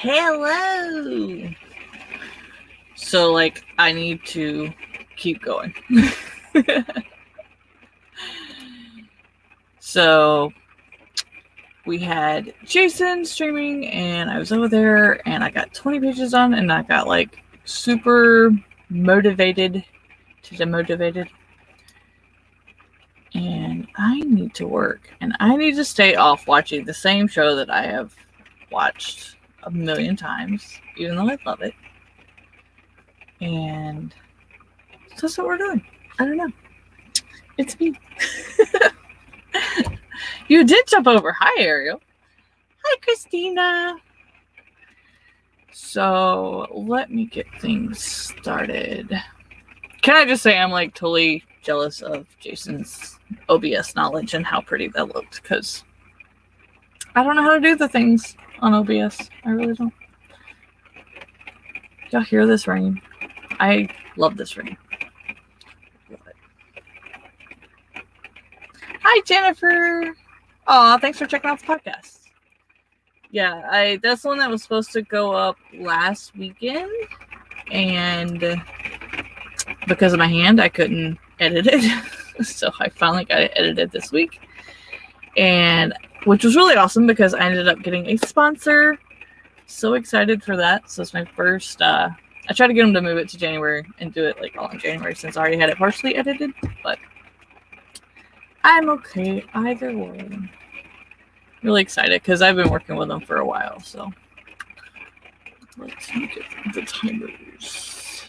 Hello. So, I need to keep going. So, we had Jason streaming, and I was over there, and I got 20 pages done, and I got, super motivated to demotivated. And I need to work, and I need to stay off watching the same show that I have watched a million times, even though I love it. And that's what we're doing. I don't know. It's me. You did jump over. Hi, Ariel. Hi, Christina. So let me get things started. Can I just say I'm totally jealous of Jason's OBS knowledge and how pretty that looked, because I don't know how to do the things on OBS. I really don't. Y'all hear this rain? I love this rain. Love it. Hi, Jennifer. Aw, thanks for checking out the podcast. Yeah, that's the one that was supposed to go up last weekend, and because of my hand, I couldn't edit it. So I finally got it edited this week, and which was really awesome because I ended up getting a sponsor. So excited for that. So it's my first. I tried to get them to move it to January and do it all in January since I already had it partially edited, but I'm okay either way. Really excited because I've been working with them for a while. So let's get the timers.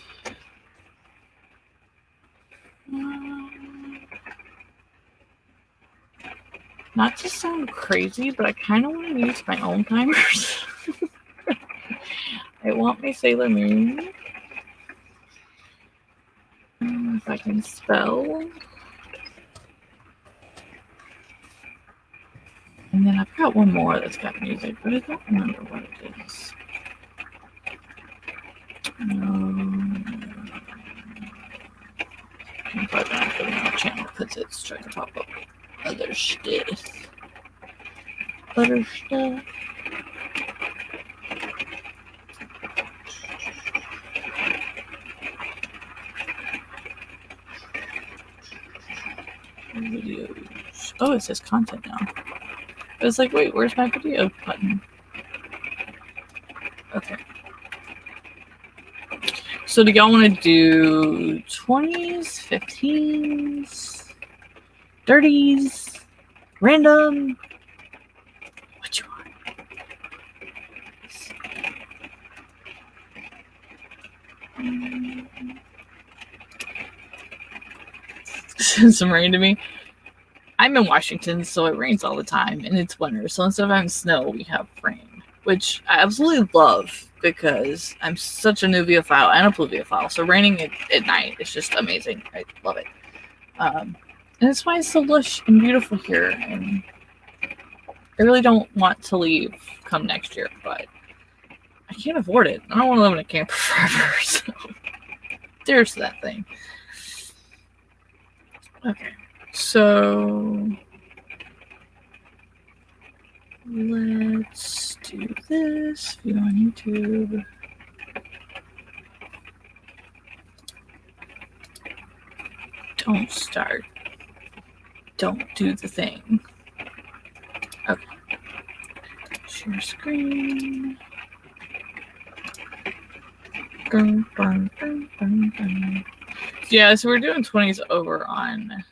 Not to sound crazy, but I kind of want to use my own timers. I want my Sailor Moon. If I can spell. And then I've got one more that's got music, but I don't remember what it is. I'm probably going to put it on the channel because it's trying to pop up other stuff. Other stuff. Videos. Oh, it says content now. I was like, wait, where's my video button? Okay. So do y'all want to do 20s, 15s, 30s, random? What you want? Send some rain to me. I'm in Washington, so it rains all the time, and it's winter. So instead of having snow, we have rain, which I absolutely love because I'm such a nuviophile and a pluviophile. So raining at night is just amazing. I love it. And it's why it's so lush and beautiful here. And I really don't want to leave come next year, but I can't afford it. I don't want to live in a camper forever. So there's that thing. Okay. So let's do this. View on YouTube. Don't start. Don't do the thing. Okay. Share screen. Yeah, so we're doing 20s over on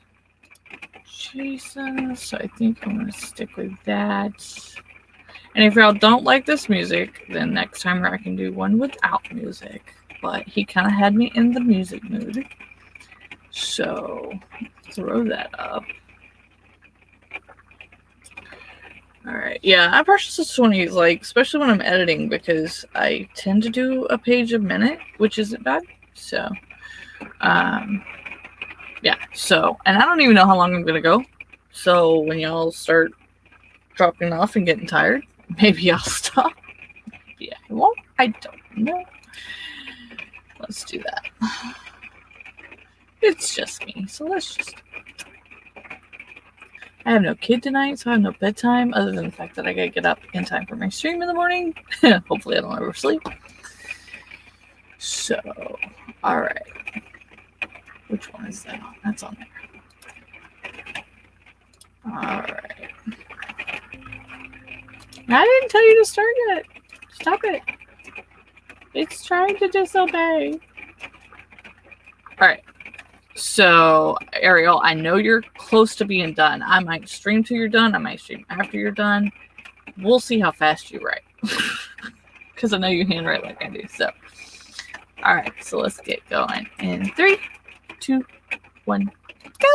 Jason, so I think I'm going to stick with that. And if y'all don't like this music, then next time I can do one without music. But he kind of had me in the music mood. So, throw that up. Alright, yeah, I purchased this 20s, especially when I'm editing, because I tend to do a page a minute, which isn't bad. So, yeah, so, and I don't even know how long I'm going to go. So when y'all start dropping off and getting tired, maybe I'll stop. Maybe I won't. I don't know. Let's do that. It's just me, so let's just. I I have no kid tonight, so I have no bedtime, other than the fact that I gotta get up in time for my stream in the morning. Hopefully I don't ever sleep. So, alright. Which one is that on? That's on there. Alright. I didn't tell you to start yet. Stop it. It's trying to disobey. Alright. So, Ariel, I know you're close to being done. I might stream till you're done. I might stream after you're done. We'll see how fast you write. Because I know you handwrite like I do. So, alright. So, let's get going. In 3, 2, 1, go!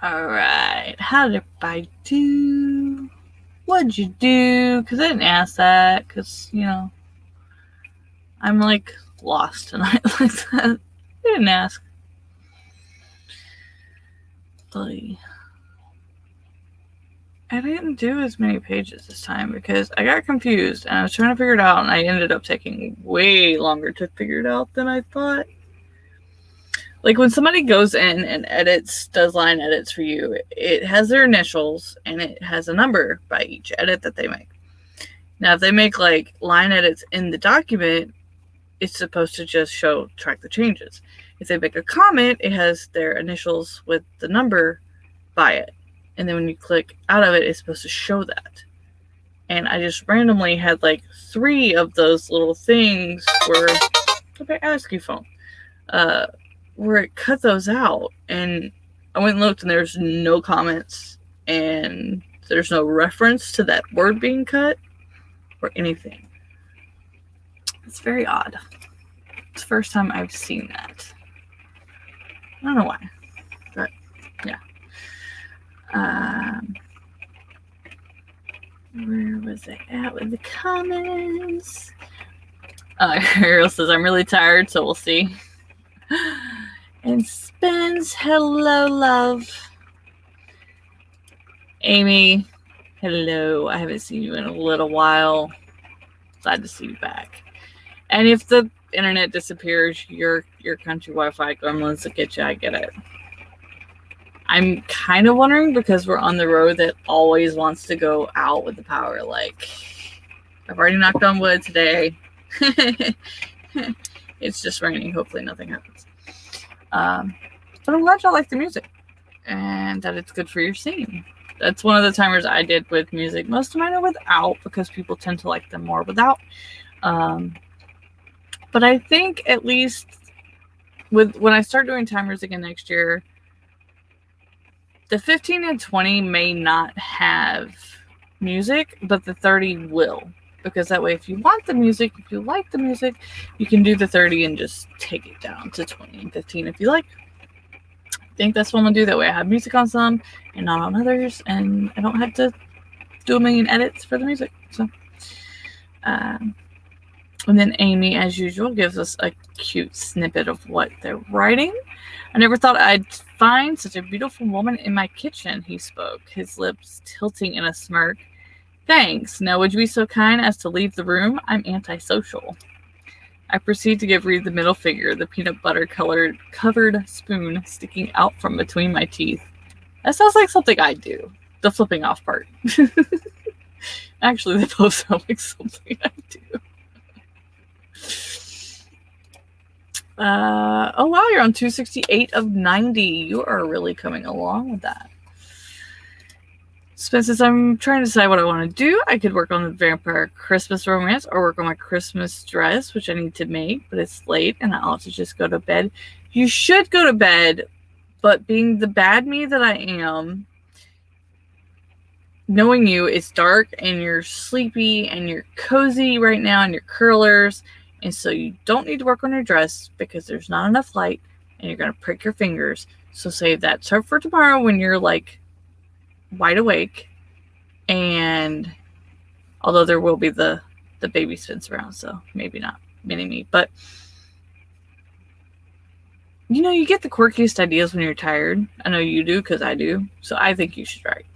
Alright, how did I do? What'd you do? Because I didn't ask that, because, you know, I'm, like, lost tonight like that. I didn't ask. I didn't do as many pages this time because I got confused and I was trying to figure it out, and I ended up taking way longer to figure it out than I thought. Like when somebody goes in and does line edits for you, it has their initials and it has a number by each edit that they make. Now, if they make like line edits in the document, it's supposed to just track the changes. If they make a comment, it has their initials with the number by it. And then when you click out of it, it's supposed to show that. And I just randomly had like 3 of those little things where, okay, ask you phone, where it cut those out. And I went and looked and there's no comments and there's no reference to that word being cut or anything. It's very odd. It's the first time I've seen that. I don't know why, but yeah. Where was I at with the comments? Ariel says, I'm really tired, so we'll see. And Spence, hello, love. Amy, hello. I haven't seen you in a little while. Glad to see you back. And if the internet disappears, your country Wi-Fi gremlins will get you. I get it. I'm kind of wondering because we're on the road that always wants to go out with the power. Like, I've already knocked on wood today. It's just raining. Hopefully nothing happens. But I'm glad y'all like the music and that it's good for your scene. That's one of the timers I did with music. Most of mine are without because people tend to like them more without. But I think at least when I start doing timers again next year, the 15 and 20 may not have music, but the 30 will. Because that way, if you want the music, if you like the music, you can do the 30 and just take it down to 20 and 15 if you like. I think that's what I'm going to do. That way I have music on some and not on others, and I don't have to do a million edits for the music. So, and then Amy, as usual, gives us a cute snippet of what they're writing. I never thought I'd find such a beautiful woman in my kitchen, he spoke, his lips tilting in a smirk. Thanks. Now, would you be so kind as to leave the room? I'm antisocial. I proceed to give Reed the middle finger, the peanut butter covered spoon sticking out from between my teeth. That sounds like something I do. The flipping off part. Actually, they both sound like something I do. Oh wow, you're on 268 of 90. You are really coming along with that. Spence says, I'm trying to decide what I want to do. I could work on the vampire Christmas romance or work on my Christmas dress, which I need to make, but it's late and I'll have to just go to bed. You should go to bed, but being the bad me that I am, knowing you, it's dark and you're sleepy and you're cozy right now and you're curlers. And so you don't need to work on your dress because there's not enough light and you're going to prick your fingers. So save that stuff for tomorrow when you're like wide awake. And although there will be the baby Spence around, so maybe not mini me. But you know, you get the quirkiest ideas when you're tired. I know you do because I do. So I think you should write.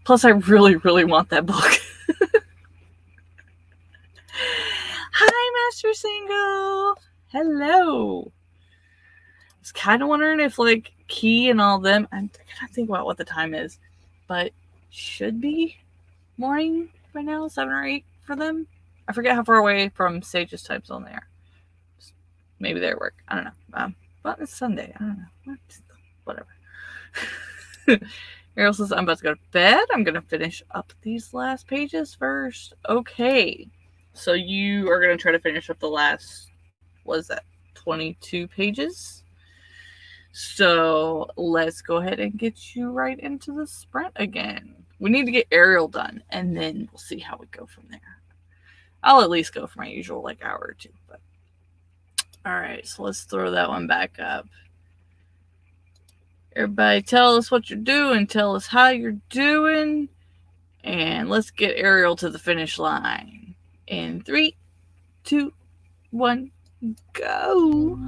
Plus, I really, really want that book. Hi, Master Single. Hello. I was kind of wondering if, like, Key and all them, I gotta think about what the time is, but should be morning by now, 7 or 8 for them. I forget how far away from Sage's time zone they are. Maybe they're at work. I don't know. But it's Sunday. I don't know. Whatever. Ariel says, I'm about to go to bed. I'm going to finish up these last pages first. Okay. So you are going to try to finish up the last, what is that, 22 pages? So let's go ahead and get you right into the sprint again. We need to get Ariel done, and then we'll see how we go from there. I'll at least go for my usual, like, hour or two. But all right, so let's throw that one back up. Everybody tell us what you're doing, tell us how you're doing, and let's get Ariel to the finish line. In 3, 2, 1, go!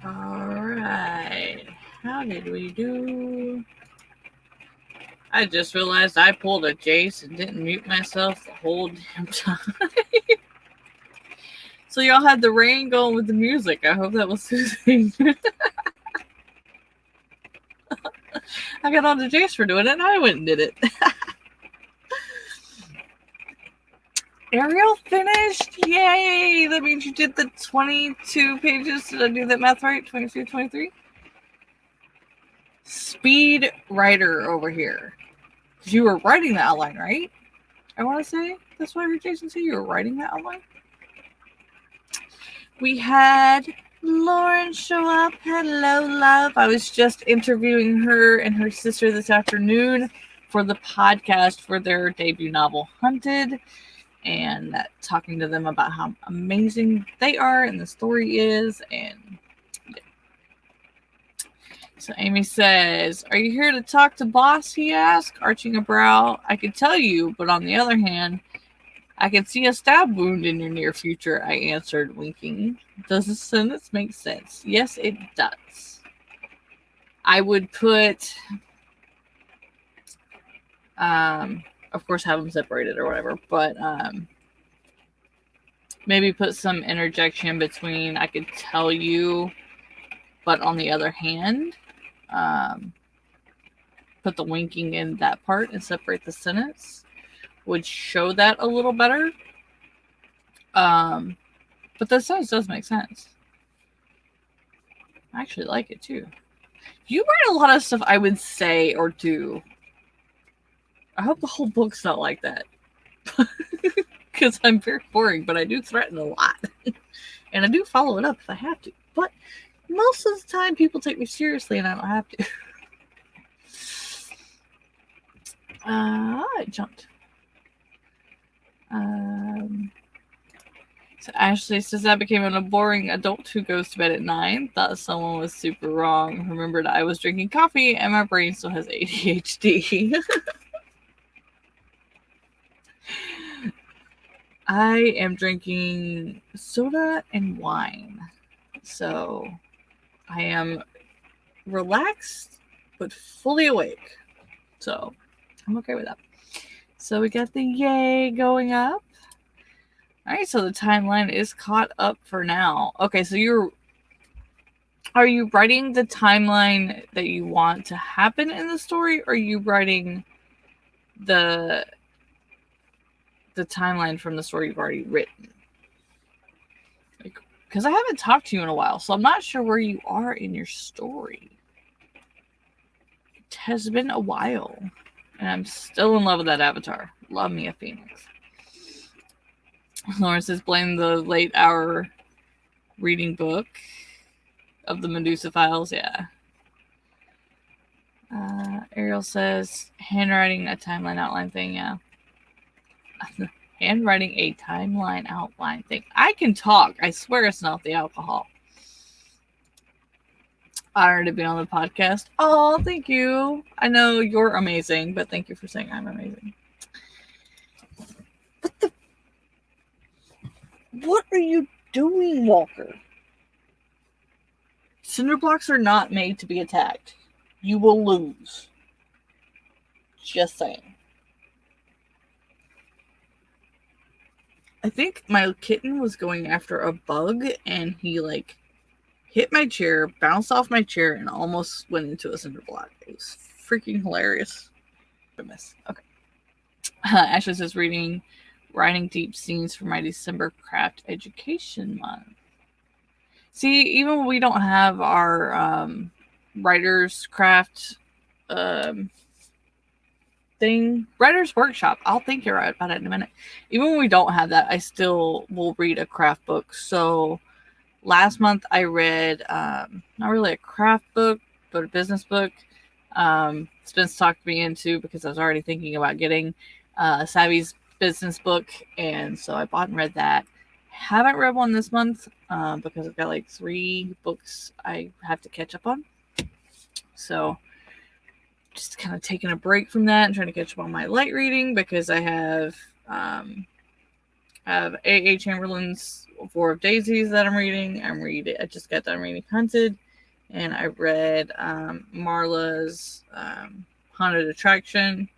Alright. How did we do? I just realized I pulled a Jayce and didn't mute myself the whole damn time. So y'all had the rain going with the music. I hope that was soothing. I got on to Jayce for doing it, and I went and did it. Ariel finished? Yay! That means you did the 22 pages. Did I do that math right? 22, 23? Speed writer over here. Because you were writing the outline, right? I want to say. That's what I heard Jason say. You were writing the outline. We had Lauren show up. Hello, love. I was just interviewing her and her sister this afternoon for the podcast for their debut novel, Hunted, and talking to them about how amazing they are and the story is. And yeah. So Amy says, "Are you here to talk to boss?" he asked, arching a brow. "I could tell you, but on the other hand, I can see a stab wound in your near future," I answered, winking. Does this sentence make sense? Yes, it does. I would put, of course, have them separated or whatever, but maybe put some interjection between "I could tell you, but on the other hand," put the winking in that part and separate the sentence. Would show that a little better. But the sentence does make sense. I actually like it too. You write a lot of stuff I would say or do. I hope the whole book's not like that. Because I'm very boring, but I do threaten a lot. And I do follow it up if I have to. But most of the time, people take me seriously and I don't have to. I jumped. So Ashley says, "I became a boring adult who goes to bed at 9. Thought someone was super wrong. Remembered I was drinking coffee and my brain still has ADHD. I am drinking soda and wine. So I am relaxed but fully awake. So I'm okay with that. So we got the yay going up. All right, so the timeline is caught up for now. Okay, so are you writing the timeline that you want to happen in the story, or are you writing the timeline from the story you've already written? Because I haven't talked to you in a while, so I'm not sure where you are in your story. It has been a while, and I'm still in love with that avatar. Love me a phoenix. Lauren says, "Blame the late hour reading book of the Medusa files." Yeah. Ariel says, "Handwriting a timeline outline thing." Yeah. Handwriting a timeline outline thing. I can talk. I swear it's not the alcohol. Honored to be on the podcast. Oh, thank you. I know you're amazing, but thank you for saying I'm amazing. What are you doing, Walker? Cinder blocks are not made to be attacked. You will lose. Just saying. I think my kitten was going after a bug and he hit my chair, bounced off my chair, and almost went into a cinder block. It was freaking hilarious. Okay. Ashley says, writing deep scenes for my December craft education month. See, even when we don't have our writer's craft thing, writer's workshop, I'll think you're right about it in a minute. Even when we don't have that, I still will read a craft book. So last month I read not really a craft book, but a business book. Spence talked me into, because I was already thinking about getting Savvy's business book, and so I bought and read that. Haven't read one this month because I've got 3 books I have to catch up on. So just kind of taking a break from that and trying to catch up on my light reading, because I have I have A.A. Chamberlain's War of Daisies that I'm reading. I just got done reading Hunted, and I read Marla's Haunted Attraction,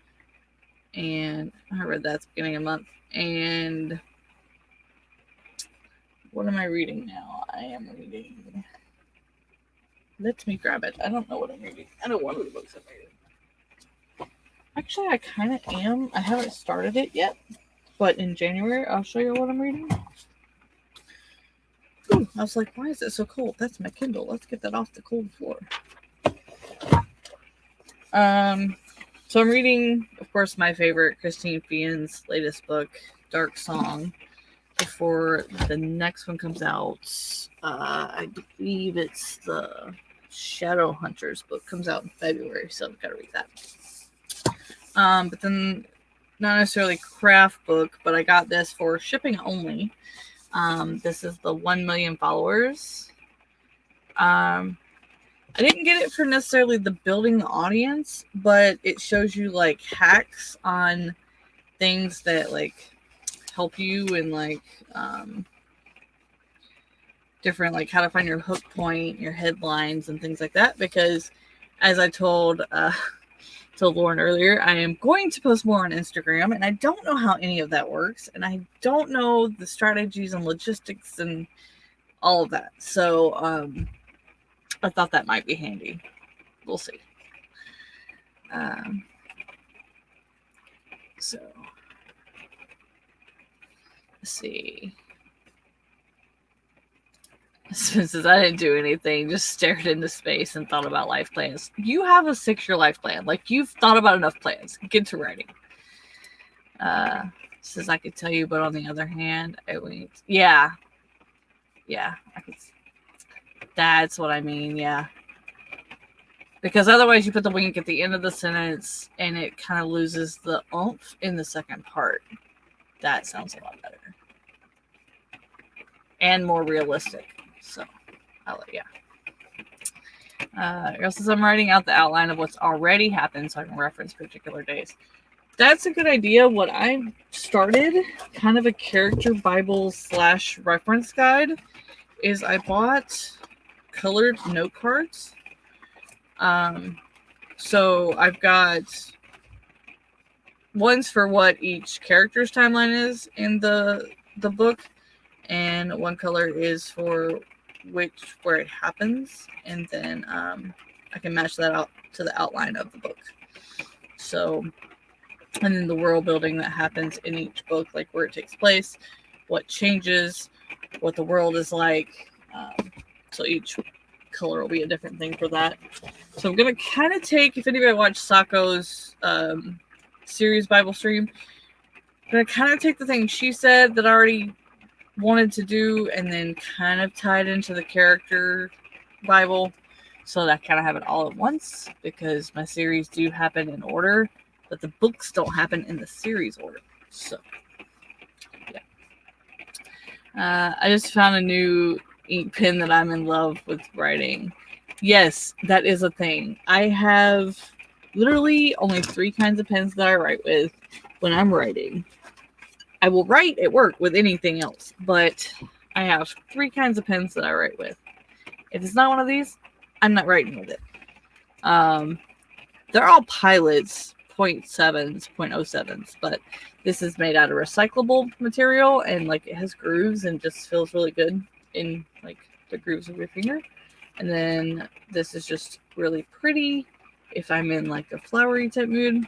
and I read that at the beginning of the month. And what am I reading now? I am reading. Let me grab it. I don't know what I'm reading. I know one of the books I'm reading. Actually, I kind of am. I haven't started it yet, but in January, I'll show you what I'm reading. Ooh, I was like, why is it so cold? That's my Kindle. Let's get that off the cold floor. So I'm reading, of course, my favorite, Christine Feehan's latest book, Dark Song, before the next one comes out. I believe it's the Shadow Hunters book, comes out in February, so I've got to read that. But then, not necessarily craft book, but I got this for shipping only. This is the 1 million followers. I didn't get it for necessarily the building the audience, but it shows you like hacks on things that like help you and like different, like how to find your hook point, your headlines and things like that. Because as I told Lauren earlier, I am going to post more on Instagram, and I don't know how any of that works, and I don't know the strategies and logistics and all of that. So I thought that might be handy. We'll see. So let's see. Since I didn't do anything, just stared into space and thought about life plans. You have a 6-year life plan. Like, you've thought about enough plans. Get to writing. Says I could tell you, but on the other hand, I wouldn't. Yeah, I could. That's what I mean. Yeah, because otherwise you put the wink at the end of the sentence, and it kind of loses the oomph in the second part. That sounds a lot better and more realistic. So, It says I'm writing out the outline of what's already happened so I can reference particular days. That's a good idea. What I started, kind of a character Bible / reference guide, is I bought colored note cards. So I've got ones for what each character's timeline is in the book, and one color is for where it happens, and then I can match that out to the outline of the book. So, and then the world building that happens in each book, like where it takes place, what changes, what the world is like. So each color will be a different thing for that. So I'm gonna kind of take, if anybody watched Sako's series Bible stream, I'm gonna kind of take the thing she said that I already wanted to do, and then kind of tied into the character Bible, so that I kind of have it all at once, because my series do happen in order, but the books don't happen in the series order. So yeah, I just found a new ink pen that I'm in love with writing. Yes, that is a thing. I have literally only 3 kinds of pens that I write with when I'm writing. I will write at work with anything else, but I have 3 kinds of pens that I write with. If it's not one of these, I'm not writing with it. They're all Pilots 0.7s, 0.07s, but this is made out of recyclable material, and like it has grooves and just feels really good in like the grooves of your finger. And then this is just really pretty if I'm in like a flowery type mood.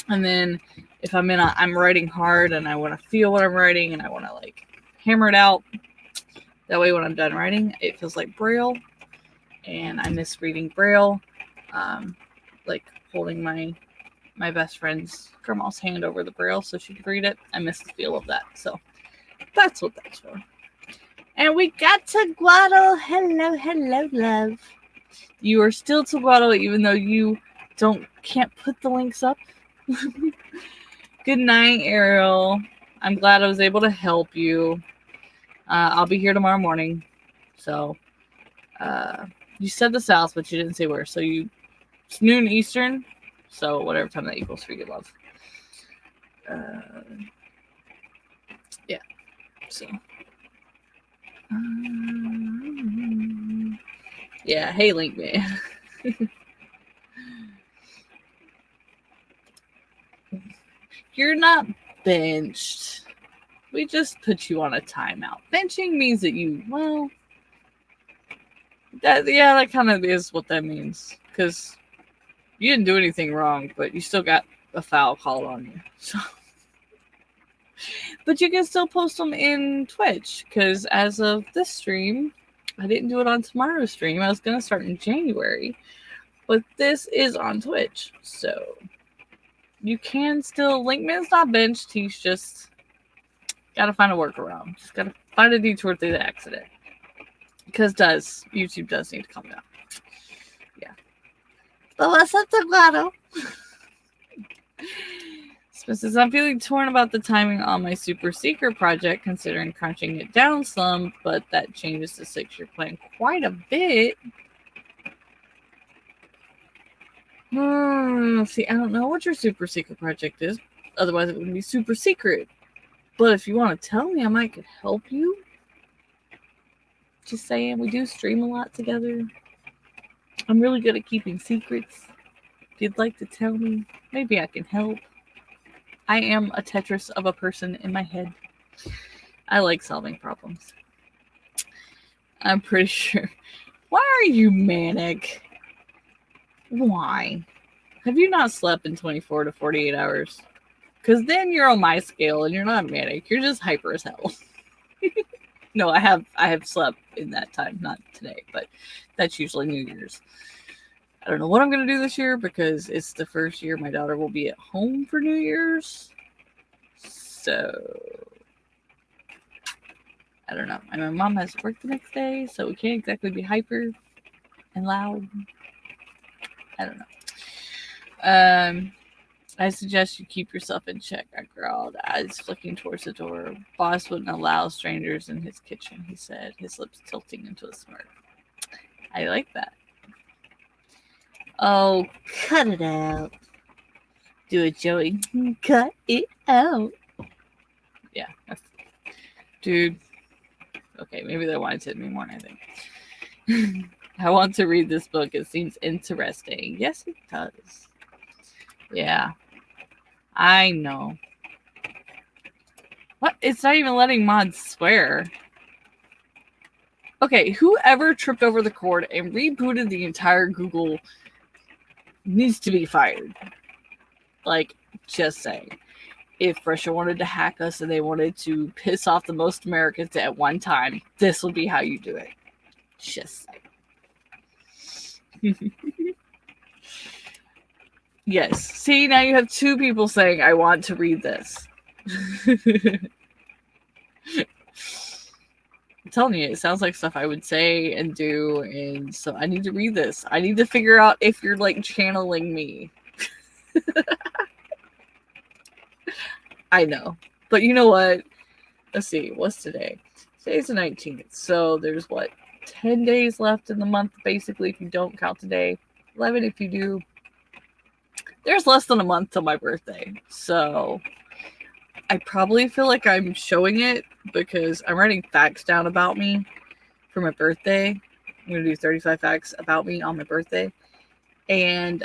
And then if I'm writing hard and I want to feel what I'm writing and I want to like hammer it out, that way when I'm done writing, it feels like Braille. And I miss reading Braille. Like holding my best friend's grandma's hand over the Braille so she could read it. I miss the feel of that. So that's what that's for. And we got to Guado. Hello, love. You are still to Guado, even though you can't put the links up. Good night, Ariel. I'm glad I was able to help you. I'll be here tomorrow morning. So, you said the South, but you didn't say where. So it's noon Eastern. So whatever time that equals for you, love. Yeah. So. Yeah. Hey, Link Man. You're not benched. We just put you on a timeout. Benching means that that kind of is what that means. Because you didn't do anything wrong, but you still got a foul called on you. So, but you can still post them in Twitch. Because as of this stream, I didn't do it on tomorrow's stream. I was going to start in January. But this is on Twitch. So you can still. Linkman's not benched. He's just got to find a workaround. Just got to find a detour through the accident. Because YouTube does need to come down. Yeah. But what's up, Taguado? Says, I'm feeling torn about the timing on my super secret project, considering crunching it down some, but that changes the 6-year plan quite a bit. See, I don't know what your super secret project is. Otherwise, it wouldn't be super secret. But if you want to tell me, I might could help you. Just saying, we do stream a lot together. I'm really good at keeping secrets. If you'd like to tell me, maybe I can help. I am a Tetris of a person in my head. I like solving problems. I'm pretty sure. Why are you manic? Why? Have you not slept in 24 to 48 hours? Because then you're on my scale and you're not manic. You're just hyper as hell. No, I have slept in that time, not today, but that's usually New Year's. I don't know what I'm going to do this year because it's the first year my daughter will be at home for New Year's. So, I don't know. And my mom has to work the next day, so we can't exactly be hyper and loud. I don't know. I suggest you keep yourself in check. I growled, eyes flicking towards the door. Boss wouldn't allow strangers in his kitchen, he said, his lips tilting into a smirk. I like that. Oh, cut it out. Do it, Joey. Cut it out. Yeah. Dude. Okay, maybe they wanted to hit me more, I think. I want to read this book. It seems interesting. Yes, it does. Yeah. I know. What? It's not even letting mods swear. Okay, whoever tripped over the cord and rebooted the entire Google needs to be fired. Like, just saying. If Russia wanted to hack us and they wanted to piss off the most Americans at one time, this would be how you do it. Just saying. Yes. See, now you have 2 people saying, I want to read this. I'm telling you, it sounds like stuff I would say and do, and so I need to read this. I need to figure out if you're, like, channeling me. I know. But you know what? Let's see. What's today? Today's the 19th. So there's, 10 days left in the month, basically, if you don't count today. 11 if you do. There's less than a month till my birthday. So I probably feel like I'm showing it because I'm writing facts down about me for my birthday. I'm going to do 35 facts about me on my birthday. And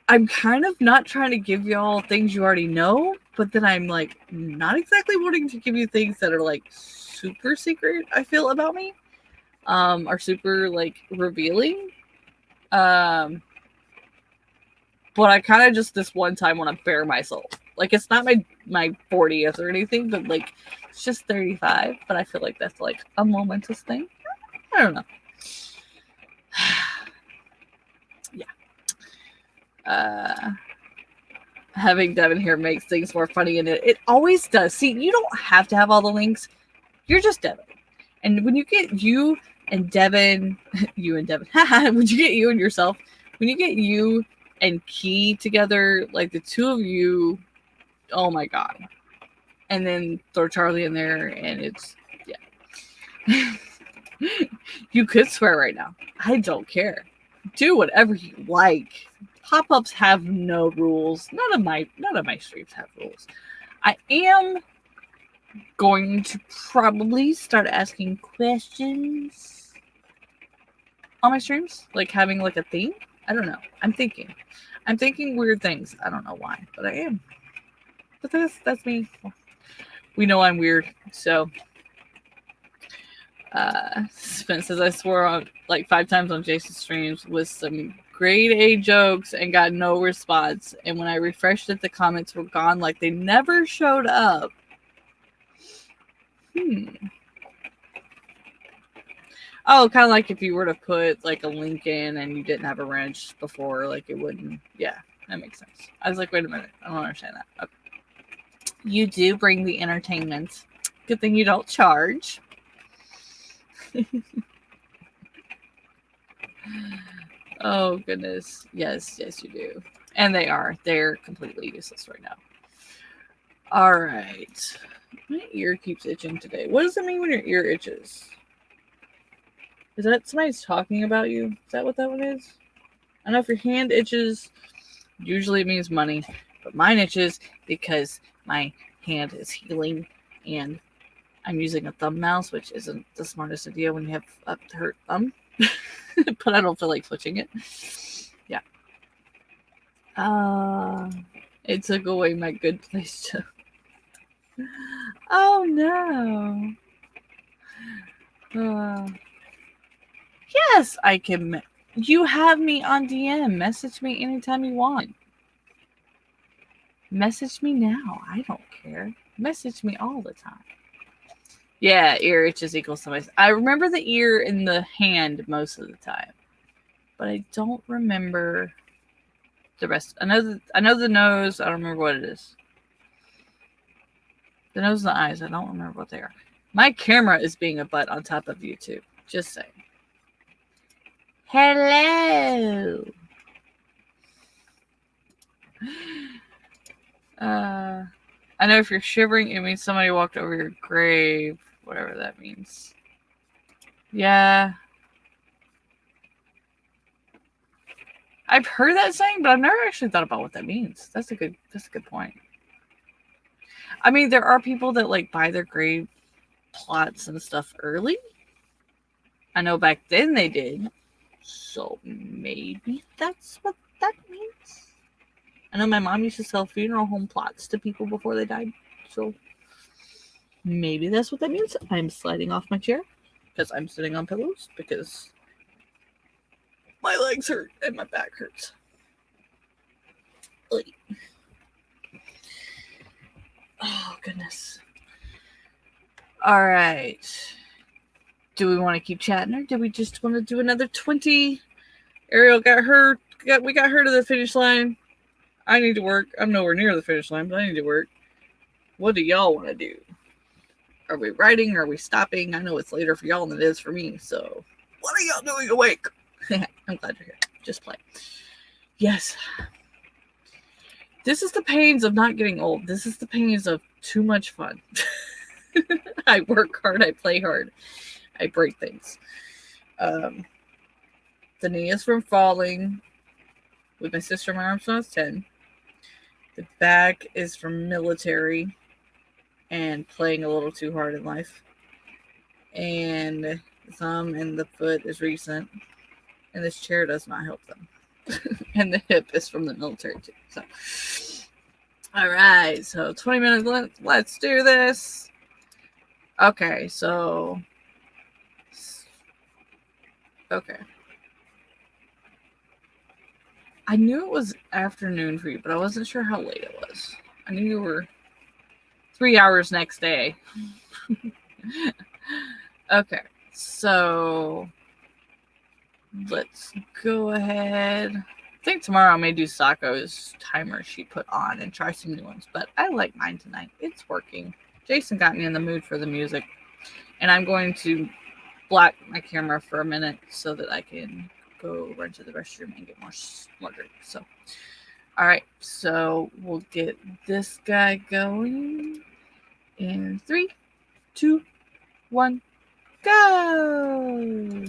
I'm kind of not trying to give y'all things you already know, but then I'm like not exactly wanting to give you things that are like super secret, I feel, about me. Are super like revealing. But I kind of just this one time want to bare my soul. Like, it's not my 40th or anything, but like it's just 35. But I feel like that's like a momentous thing. I don't know. Yeah. Having Devin here makes things more funny, and it always does. See, you don't have to have all the links. You're just Devin. And when you get you and Devin, when you get you and yourself, when you get you and Key together, like the 2 of you, oh my God. And then throw Charlie in there, and it's, yeah. You could swear right now. I don't care. Do whatever you like. Pop-ups have no rules. None of my streams have rules. I am going to probably start asking questions on my streams, like having like a theme. I don't know. I'm thinking weird things. I don't know why, but I am. But that's me. We know I'm weird, so. Spence says I swore on like 5 times on Jayce's streams with some grade A jokes and got no response. And when I refreshed it, the comments were gone, like they never showed up. Oh, kind of like if you were to put like a link in and you didn't have a wrench before, like it wouldn't. Yeah, that makes sense. I was like, wait a minute, I don't understand that. Okay. You do bring the entertainment. Good thing you don't charge. Oh goodness, yes you do. And they're completely useless right now. All right, my ear keeps itching today. What does it mean when your ear itches? Is that somebody's talking about you? Is that what that one is? I know if your hand itches, usually it means money, but mine itches because my hand is healing and I'm using a thumb mouse, which isn't the smartest idea when you have a hurt thumb. But I don't feel like switching it. Yeah. It took away my good place to. Oh no. Yes, I can. You have me on DM. Message me anytime you want. Message me now. I don't care. Message me all the time. Yeah, ear itches equals somebody. I remember the ear in the hand most of the time, but I don't remember the rest. I know the nose. I don't remember what it is. The nose and the eyes. I don't remember what they are. My camera is being a butt on top of YouTube. Just saying. Hello. I know if you're shivering, it means somebody walked over your grave. Whatever that means. Yeah. I've heard that saying, but I've never actually thought about what that means. That's a good point. I mean, there are people that like buy their grave plots and stuff early. I know back then they did. So maybe that's what that means. I know my mom used to sell funeral home plots to people before they died. So maybe that's what that means. I'm sliding off my chair because I'm sitting on pillows because my legs hurt and my back hurts. Oh, goodness. All right. Do we want to keep chatting or do we just want to do another 20? Ariel got her. We got her to the finish line. I need to work. I'm nowhere near the finish line, but I need to work. What do y'all want to do? Are we riding? Are we stopping? I know it's later for y'all than it is for me. So, what are y'all doing awake? I'm glad you're here. Just play. Yes. This is the pains of not getting old. This is the pains of too much fun. I work hard. I play hard. I break things. The knee is from falling with my sister in my arms when I was 10. The back is from military and playing a little too hard in life. And the thumb and the foot is recent. And this chair does not help them. And the hip is from the military too. So, all right. So 20 minutes. Let's do this. Okay. So, okay. I knew it was afternoon for you, but I wasn't sure how late it was. I knew you were 3 hours next day. Okay. So let's go ahead. I think tomorrow I may do Sako's timer she put on and try some new ones, but I like mine tonight. It's working. Jason got me in the mood for the music, and I'm going to block my camera for a minute so that I can go run to the restroom and get more drink. So, all right. So we'll get this guy going in 3, 2, 1, go.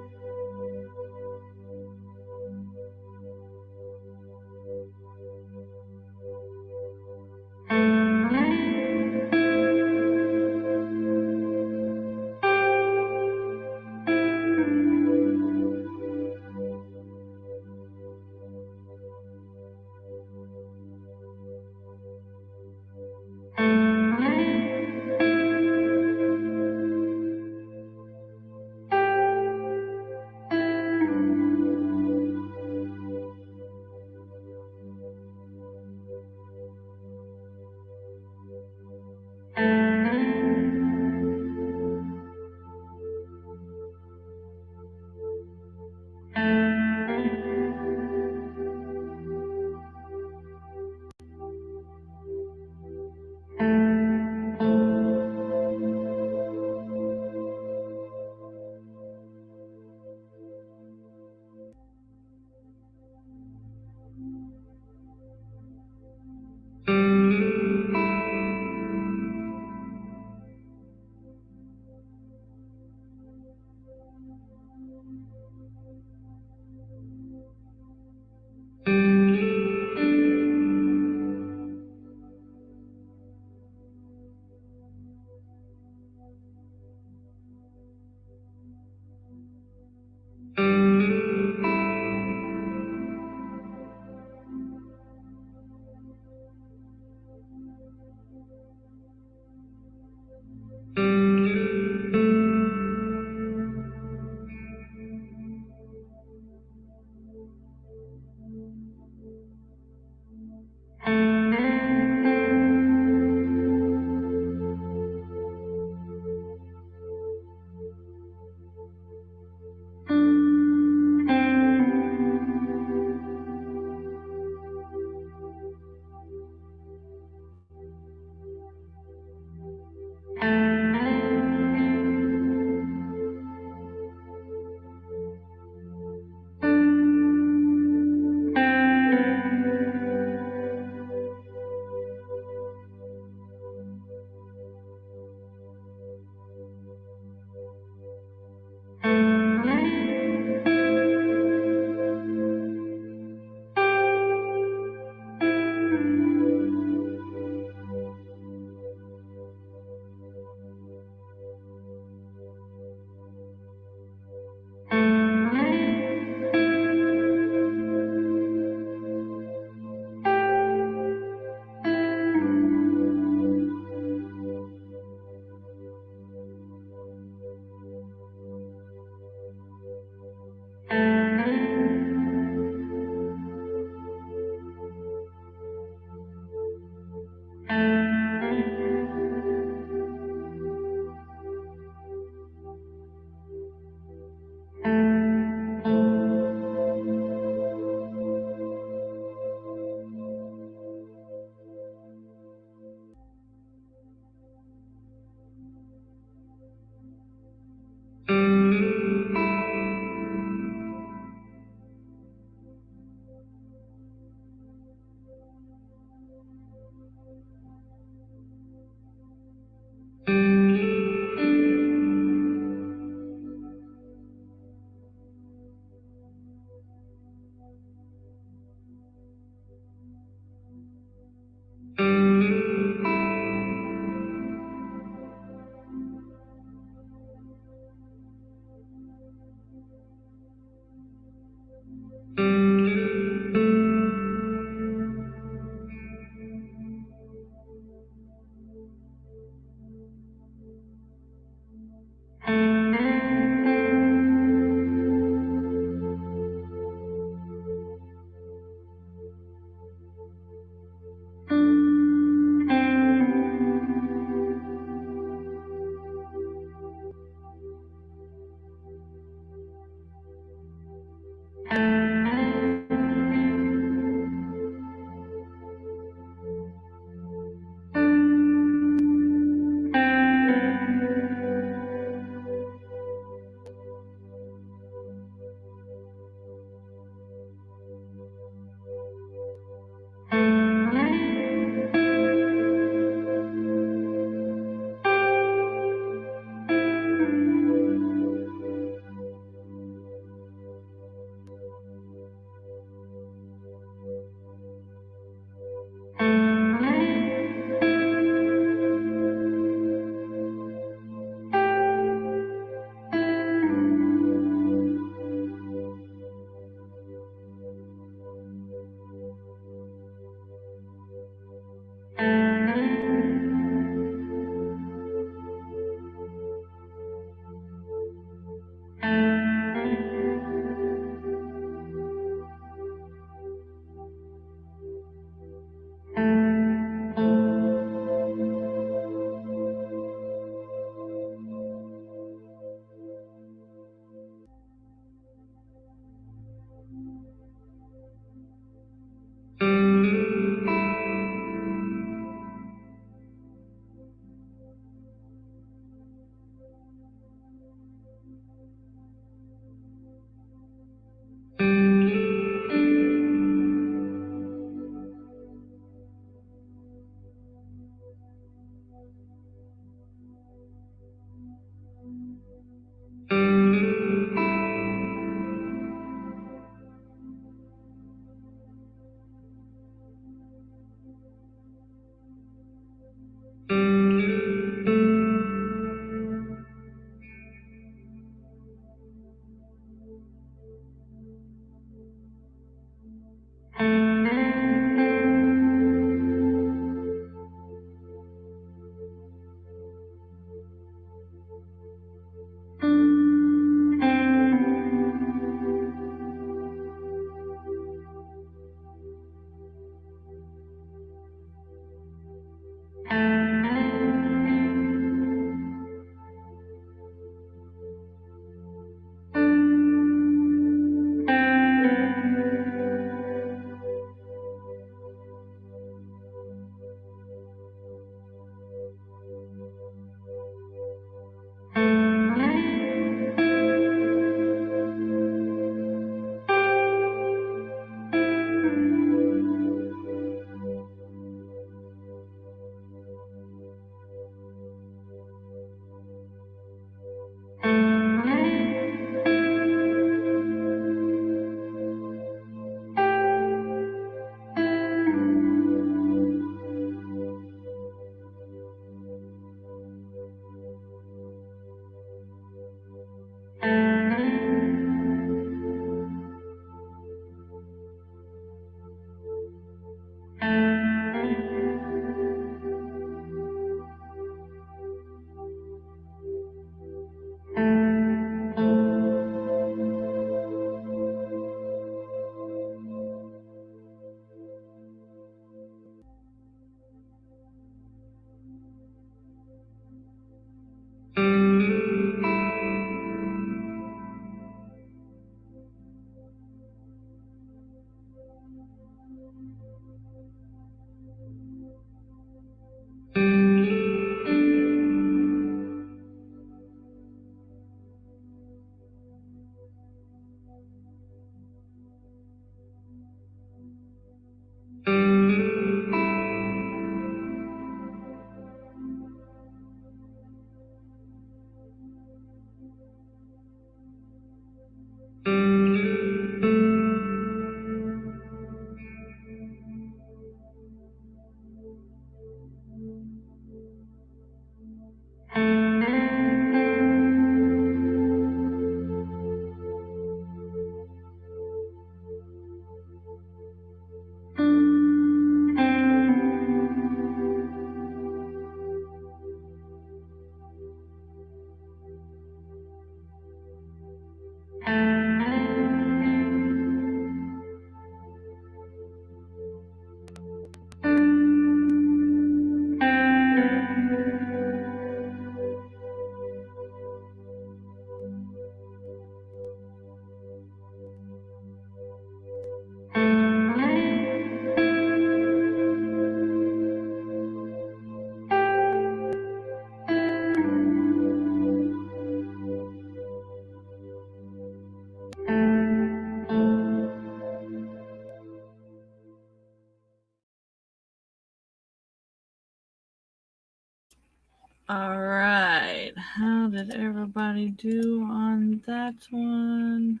Alright, how did everybody do on that one?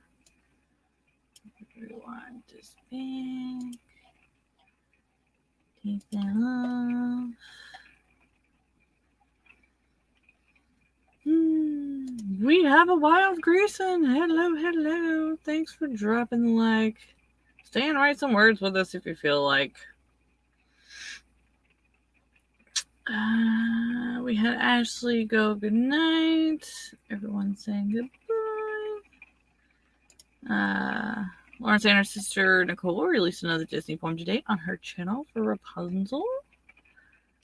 Rewind this back. Take that off. We have a Wild Grayson. Hello. Thanks for dropping the like. Stay and write some words with us if you feel like. We had Ashley go good night. Everyone's saying goodbye. Lawrence and her sister Nicole released another Disney poem today on her channel for Rapunzel.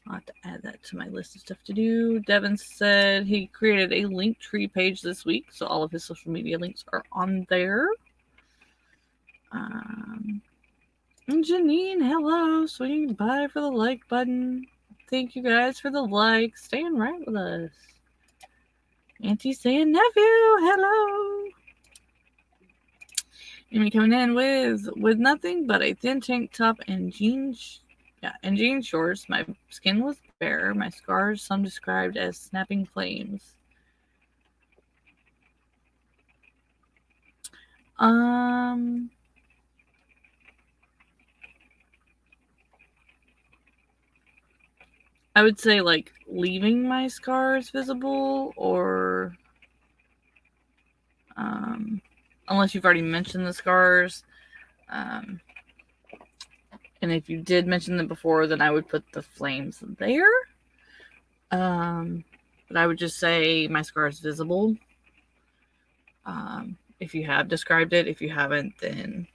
I'll have to add that to my list of stuff to do. Devin said he created a Linktree page this week, so all of his social media links are on there. And Janine, hello. Swinging by for the like button. Thank you guys for the like. Staying right with us. Auntie saying nephew, hello. Amy coming in with nothing but a thin tank top and jeans. Yeah, and jean shorts. My skin was bare. My scars, some described as snapping flames. I would say like leaving my scars visible, or unless you've already mentioned the scars. And if you did mention them before, then I would put the flames there. But I would just say my scar is visible. If you have described it. If you haven't, then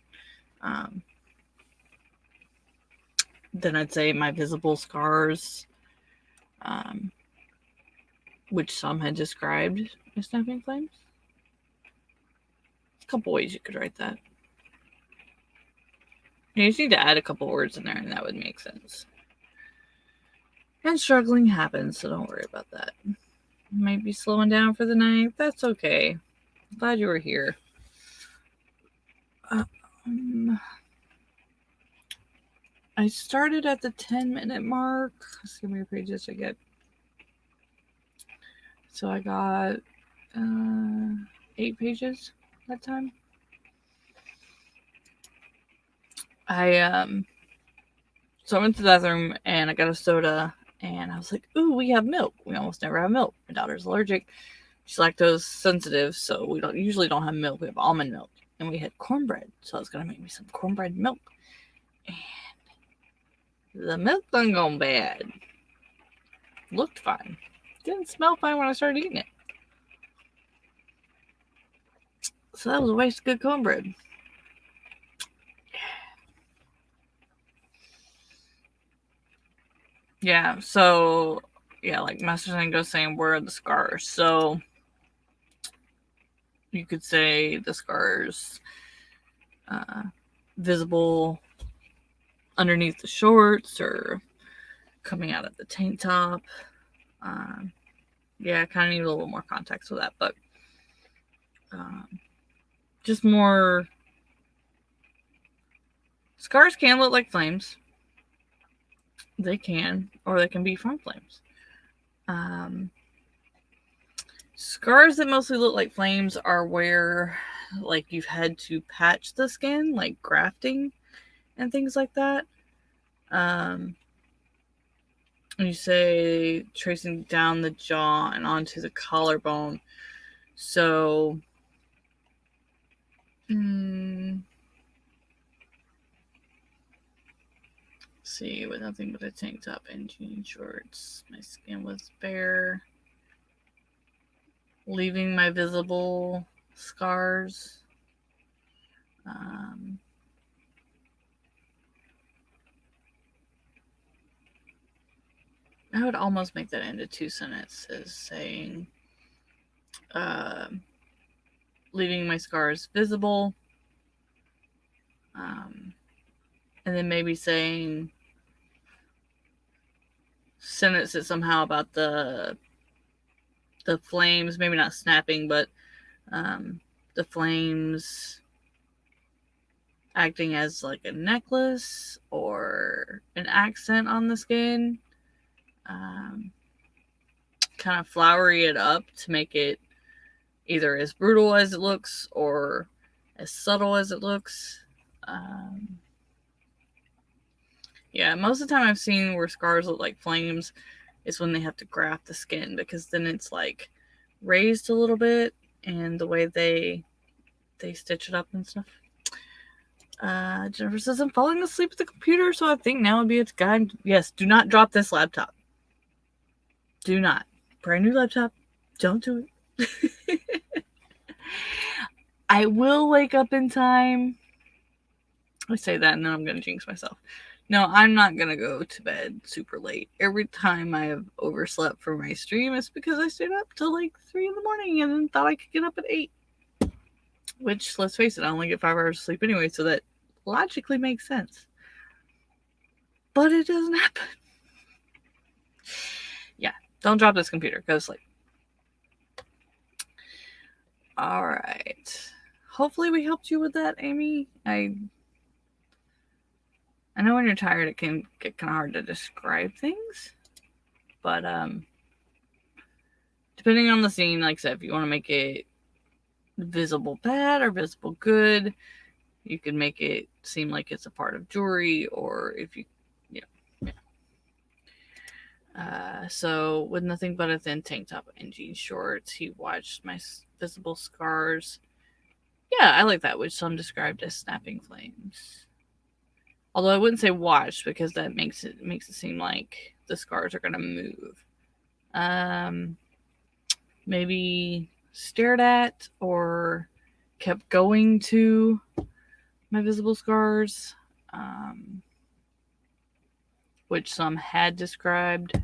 I'd say my visible scars, which some had described as snapping flames. There's a couple ways you could write that. You just need to add a couple words in there, and that would make sense. And struggling happens, so don't worry about that. You might be slowing down for the night. That's okay. Glad you were here. I started at the 10-minute mark. Let's see how many pages I get. So I got 8 pages that time. So I went to the bathroom and I got a soda and I was like, ooh, we have milk. We almost never have milk. My daughter's allergic. She's lactose sensitive, so we usually don't have milk. We have almond milk. And we had cornbread. So I was going to make me some cornbread milk. And the milk done gone bad. Looked fine. Didn't smell fine when I started eating it. So that was a waste of good cornbread. Yeah, so, yeah, like Master Sango saying, where are the scars? So, you could say the scars visible underneath the shorts or coming out of the tank top. Yeah, I kind of need a little more context with that, but just more. Scars can look like flames. They can, or they can be from flames. Scars that mostly look like flames are where, like, you've had to patch the skin, like grafting and things like that. You say tracing down the jaw and onto the collarbone. So, see, with nothing but a tank top and jean shorts, my skin was bare, leaving my visible scars. I would almost make that into 2 sentences, saying, leaving my scars visible, and then maybe saying, sentence it somehow about the flames, maybe not snapping, but the flames acting as like a necklace or an accent on the skin. kind of flowery it up to make it either as brutal as it looks or as subtle as it looks. Yeah, most of the time I've seen where scars look like flames is when they have to graft the skin, because then it's like raised a little bit, and the way they stitch it up and stuff. Jennifer says, I'm falling asleep at the computer, so I think now would be its guide. Yes, do not drop this laptop. Do not. Brand new laptop. Don't do it. I will wake up in time. I say that and then I'm going to jinx myself. No, I'm not going to go to bed super late. Every time I have overslept for my stream, it's because I stayed up till like 3 in the morning and then thought I could get up at 8. Which, let's face it, I only get 5 hours of sleep anyway, so that logically makes sense. But it doesn't happen. Yeah, don't drop this computer. Go to sleep. All right. Hopefully we helped you with that, Amy. I know when you're tired it can get kind of hard to describe things. But depending on the scene, like I said, if you want to make it visible bad or visible good, you can make it seem like it's a part of jewelry, or if you, so with nothing but a thin tank top and jean shorts, he watched my visible scars. Yeah, I like that, which some described as snapping flames. Although I wouldn't say watched, because that makes it seem like the scars are gonna move. Maybe stared at or kept going to my visible scars, which some had described,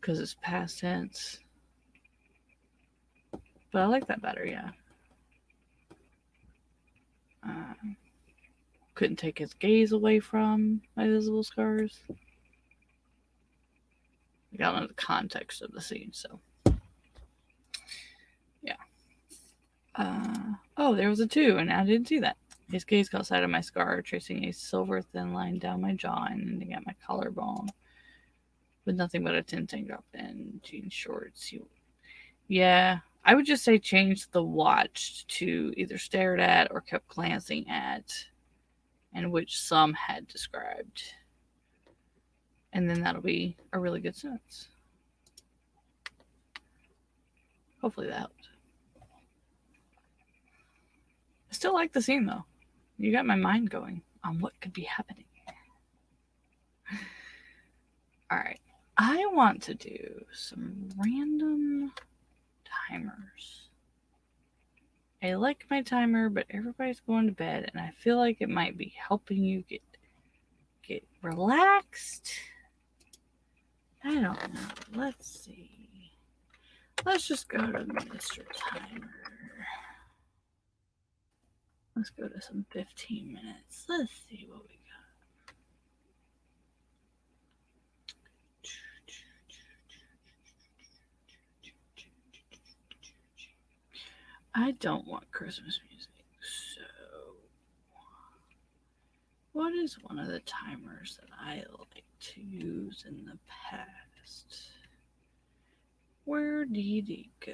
because it's past tense. But I like that better, yeah. Couldn't take his gaze away from my visible scars. I got into the context of the scene, so. Yeah. Oh, there was a 2, and I didn't see that. His gaze caught sight of my scar, tracing a silver thin line down my jaw and ending at my collarbone. With nothing but a tin tank top and jean shorts. Yeah, I would just say change the watched to either stared at or kept glancing at, and which some had described. And then that'll be a really good sentence. Hopefully that helped. I still like the scene, though. You got my mind going on what could be happening. Alright. I want to do some random timers. I like my timer, but everybody's going to bed, and I feel like it might be helping you get relaxed. I don't know. Let's see. Let's just go to Mr. Timer. Let's go to some 15 minutes. Let's see what we got. I don't want Christmas music, so what is one of the timers that I like to use in the past? Where did it go?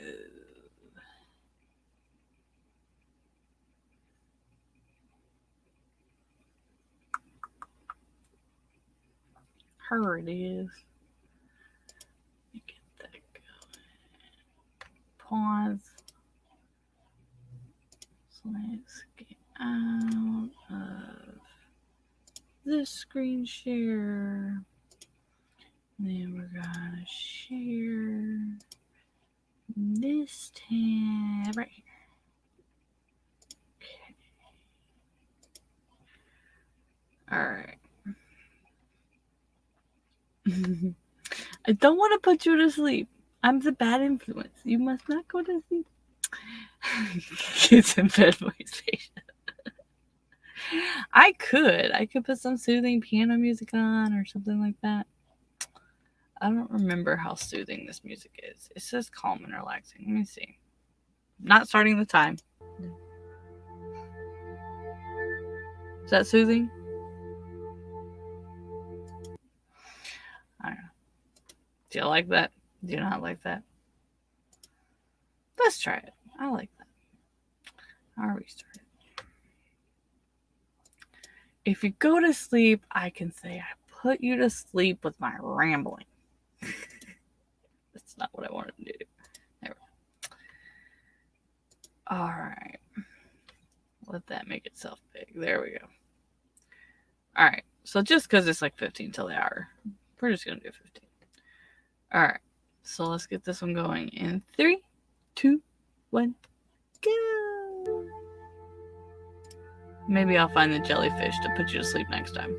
Here it is. Let me get that going. Pause. So let's get out of this screen share. Then we're gonna share this tab right here. Okay. All right. I don't want to put you to sleep. I'm the bad influence. You must not go to sleep. Kids in bed voice station. I could put some soothing piano music on or something like that. I don't remember how soothing this music is. It says calm and relaxing. Let me see. Not starting the time. Is that soothing? I don't know. Do you like that? Do you not like that? Let's try it. I like that. I'll restart it. If you go to sleep, I can say I put you to sleep with my rambling. That's not what I wanted to do. There we go. All right. Let that make itself big. There we go. All right. So just because it's like 15 till the hour, we're just going to do 15. All right. So let's get this one going in 3, 2, 1, go. Maybe I'll find the jellyfish to put you to sleep next time.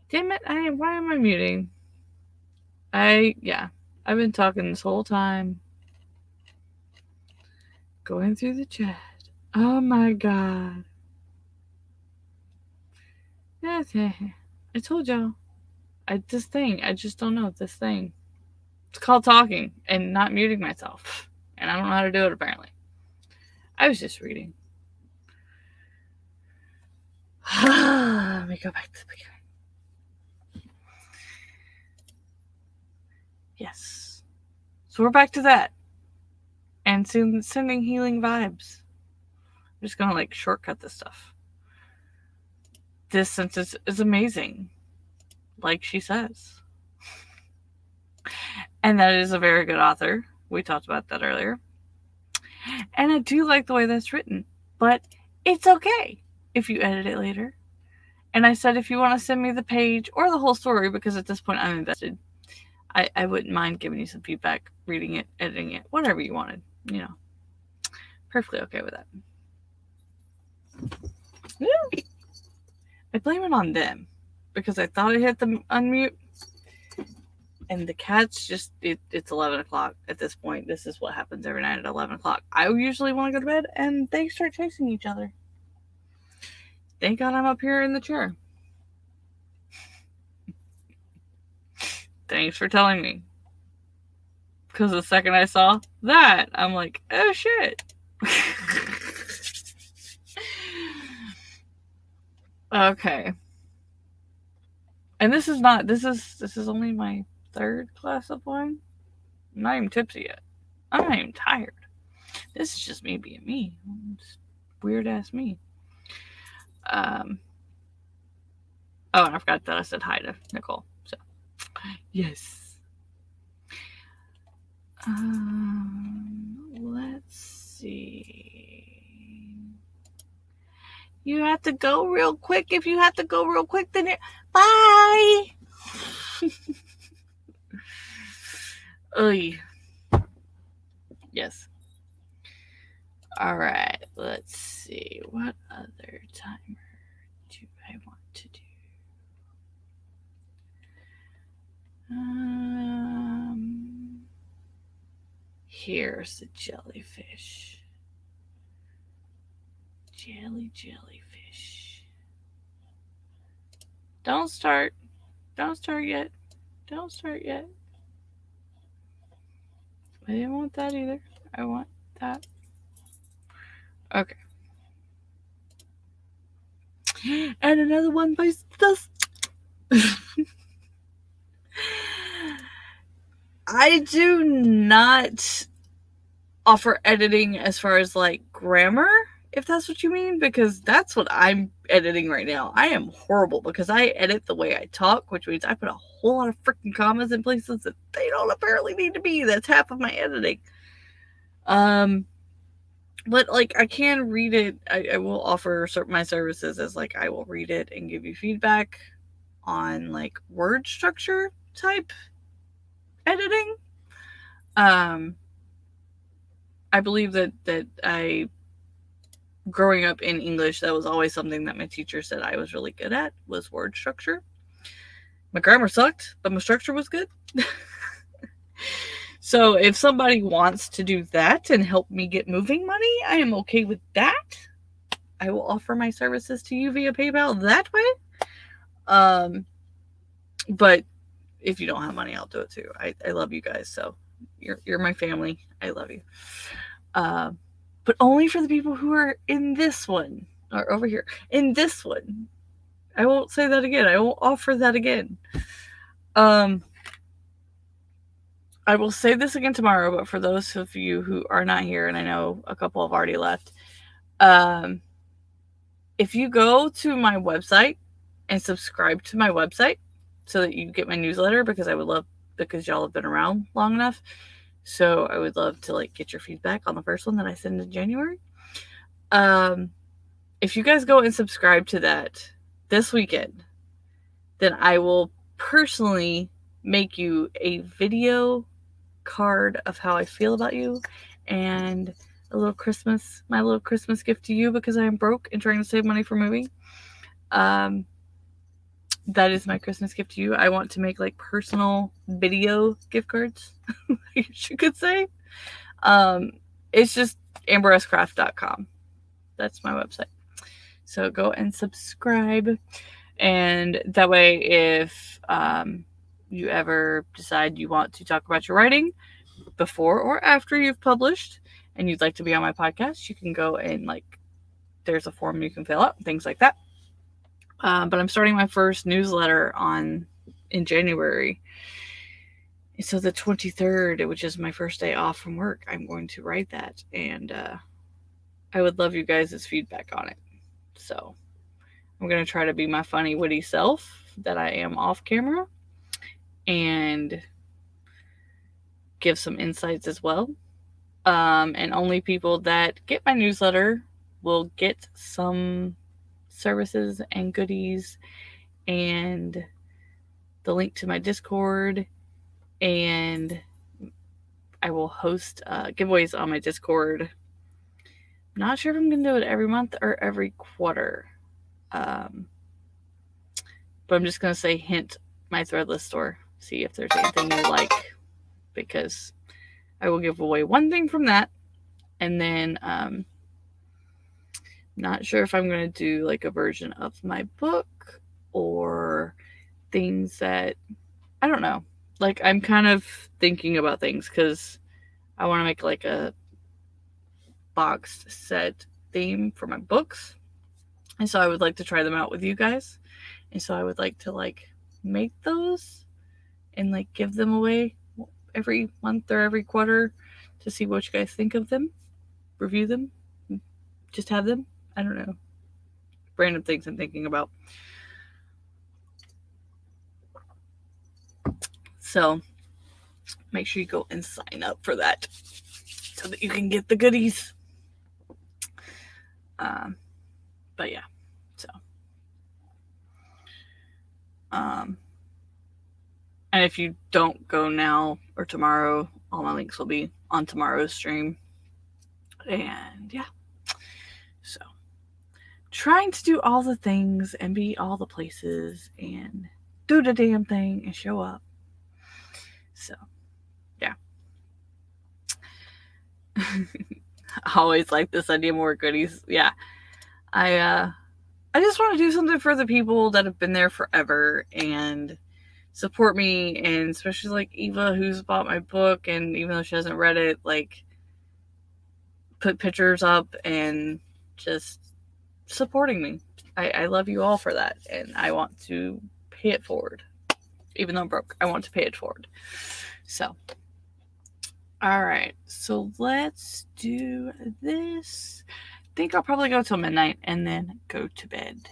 Damn it, why am I muting? I've been talking this whole time. Going through the chat. Oh my god. I told y'all. This thing, I just don't know this thing. It's called talking and not muting myself. And I don't know how to do it apparently. I was just reading. Let me go back to the beginning. Yes. So we're back to that. And sending healing vibes. I'm just gonna shortcut this stuff. This sentence is amazing. Like she says. And that is a very good author. We talked about that earlier. And I do like the way that's written. But it's okay if you edit it later. And I said if you want to send me the page or the whole story, because at this point I'm invested, I wouldn't mind giving you some feedback, reading it, editing it, whatever you wanted. Perfectly okay with that. Yeah. I blame it on them because I thought I hit the unmute. And the cats just, it's 11 o'clock at this point. This is what happens every night at 11 o'clock. I usually want to go to bed, and they start chasing each other. Thank God I'm up here in the chair. Thanks for telling me. Because the second I saw that, I'm like, oh shit. Okay. And this is only my third glass of wine. I'm not even tipsy yet. I'm not even tired. This is just me being me. It's weird ass me. Oh, and I forgot that I said hi to Nicole. So, yes. Let's see. You have to go real quick. If you have to go real quick, then bye. Oy. Yes. All right. Let's see. What other timer do I want to do? Here's the jellyfish. Jellyfish. Don't start. Don't start yet. Don't start yet. I didn't want that either. I want that. Okay. And another one by this. I do not offer editing as far as grammar, if that's what you mean, because that's what I'm editing right now. I am horrible because I edit the way I talk, which means I put a whole lot of freaking commas in places that they don't apparently need to be. That's half of my editing. But I can read it. I will offer my services as I will read it and give you feedback on word structure type editing. I believe that growing up in English, that was always something that my teacher said I was really good at, was word structure. My grammar sucked, but my structure was good. So if somebody wants to do that and help me get moving money, I am okay with that. I will offer my services to you via PayPal that way. But if you don't have money, I'll do it too. I love you guys, so you're my family. I love you. But only for the people who are in this one, or over here, in this one. I won't say that again. I won't offer that again. I will say this again tomorrow, but for those of you who are not here, and I know a couple have already left, if you go to my website and subscribe to my website so that you get my newsletter, because y'all have been around long enough, so I would love to get your feedback on the first one that I send in January. If you guys go and subscribe to that this weekend, then I will personally make you a video card of how I feel about you and my little Christmas gift to you, because I am broke and trying to save money for moving. that is my Christmas gift to you. I want to make like personal video gift cards, I guess you could say. It's just amberscraft.com. That's my website. So go and subscribe. And that way, if you ever decide you want to talk about your writing before or after you've published and you'd like to be on my podcast, you can go and there's a form you can fill out, things like that. But I'm starting my first newsletter in January. So the 23rd, which is my first day off from work, I'm going to write that. And I would love you guys' feedback on it. So I'm going to try to be my funny, witty self that I am off camera and give some insights as well. And only people that get my newsletter will get some services and goodies and the link to my Discord, and I will host giveaways on my Discord. Not sure if I'm going to do it every month or every quarter. But I'm just going to say hint my Threadless store. See if there's anything you like. Because I will give away one thing from that. And then not sure if I'm going to do like a version of my book or things that, I don't know. Like I'm kind of thinking about things because I want to make like a boxed set theme for my books. And so I would like to try them out with you guys. And so I would like to make those and give them away every month or every quarter to see what you guys think of them. Review them. Just have them. I don't know. Random things I'm thinking about. So make sure you go and sign up for that so that you can get the goodies. But yeah, so. And if you don't go now or tomorrow, all my links will be on tomorrow's stream. And yeah, so trying to do all the things and be all the places and do the damn thing and show up. So yeah. I always like this idea, more goodies. Yeah. I just want to do something for the people that have been there forever and support me, and especially Eva, who's bought my book, and even though she hasn't read it, put pictures up and just supporting me. I love you all for that, and I want to pay it forward. Even though I'm broke, I want to pay it forward. So, alright, so let's do this. I think I'll probably go till midnight and then go to bed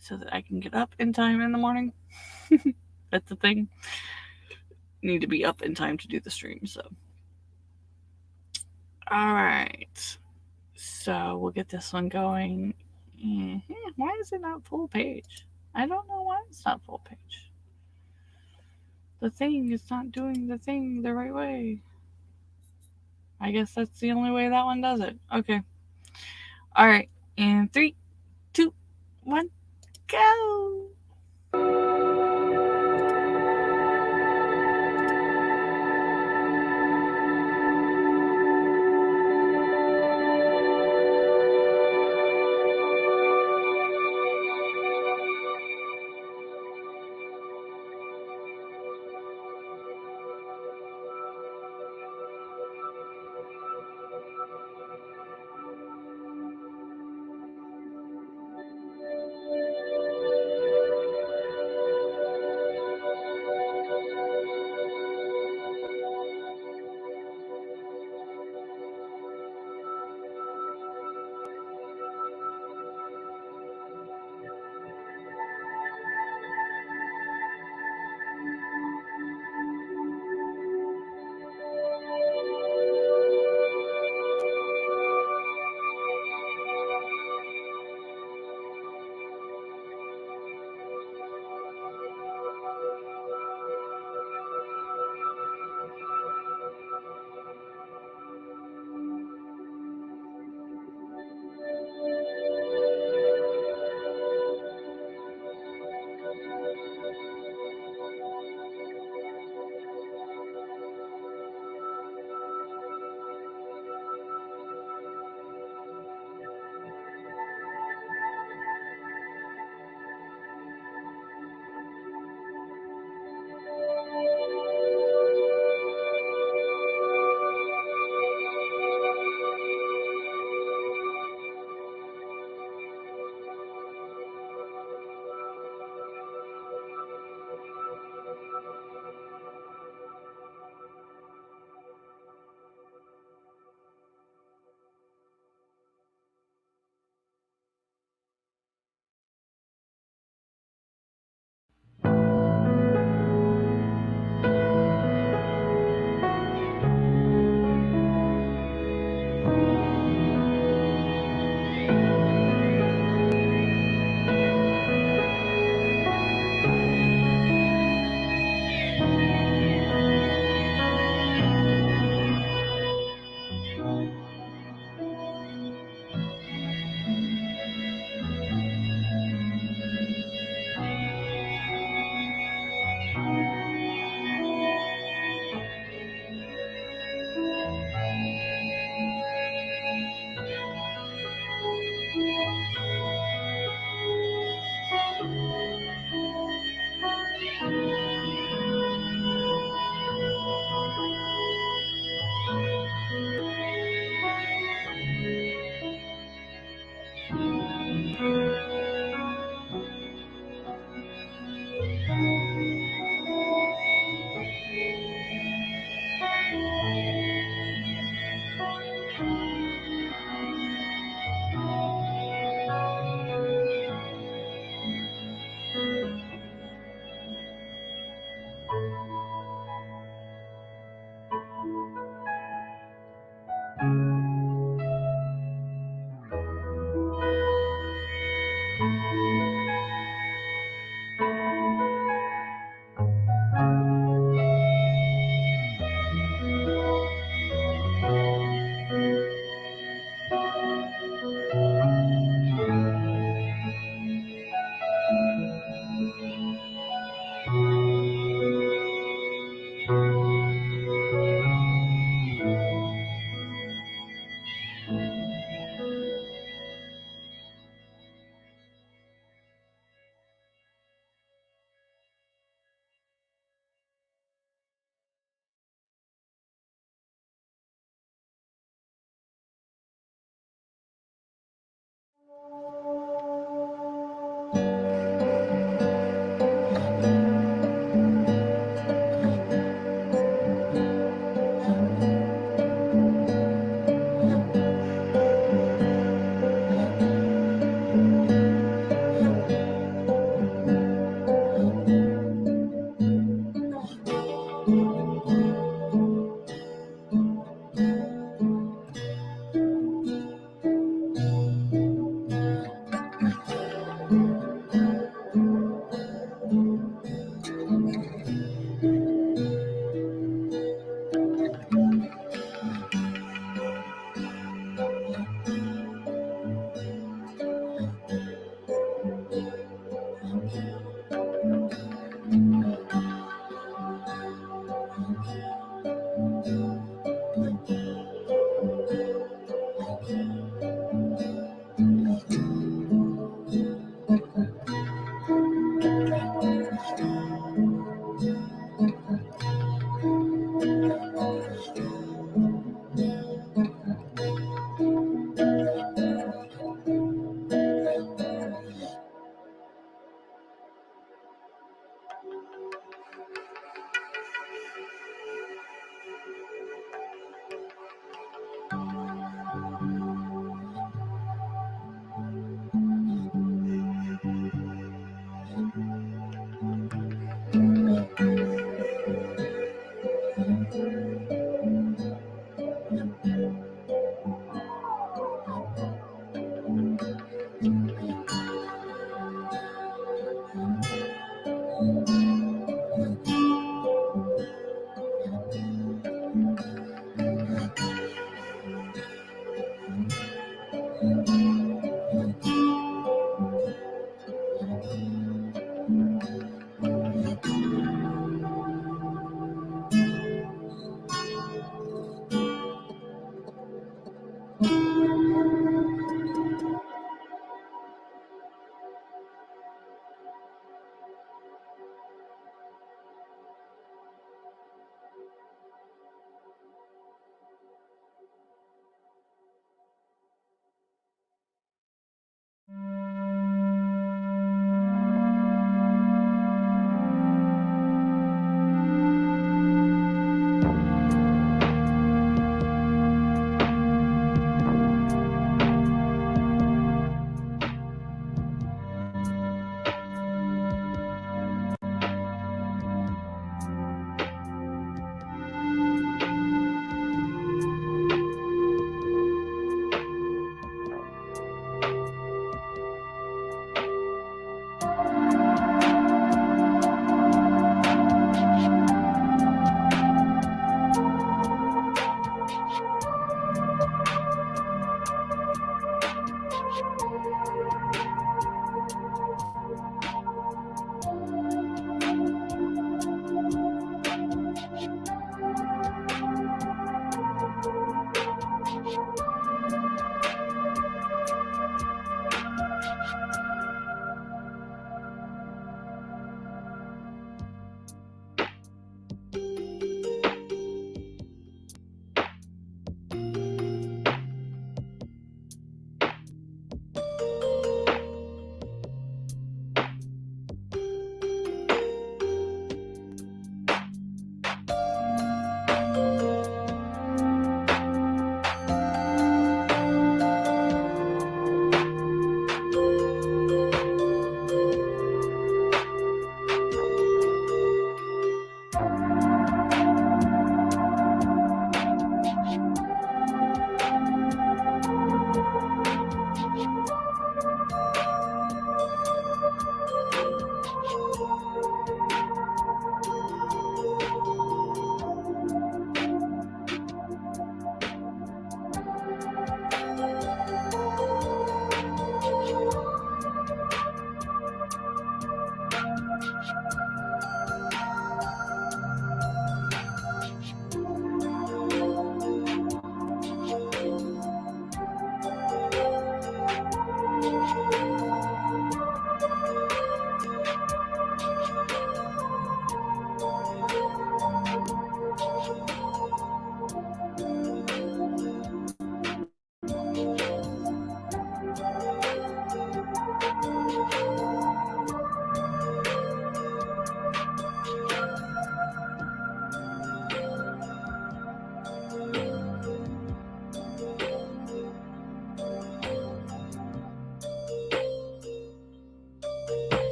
so that I can get up in time in the morning. That's the thing. Need to be up in time to do the stream, so. Alright. So we'll get this one going. Why is it not full page? I don't know why it's not full page. The thing is not doing the thing the right way. I guess that's the only way that one does it. Okay. Alright. In 3, 2, 1, go!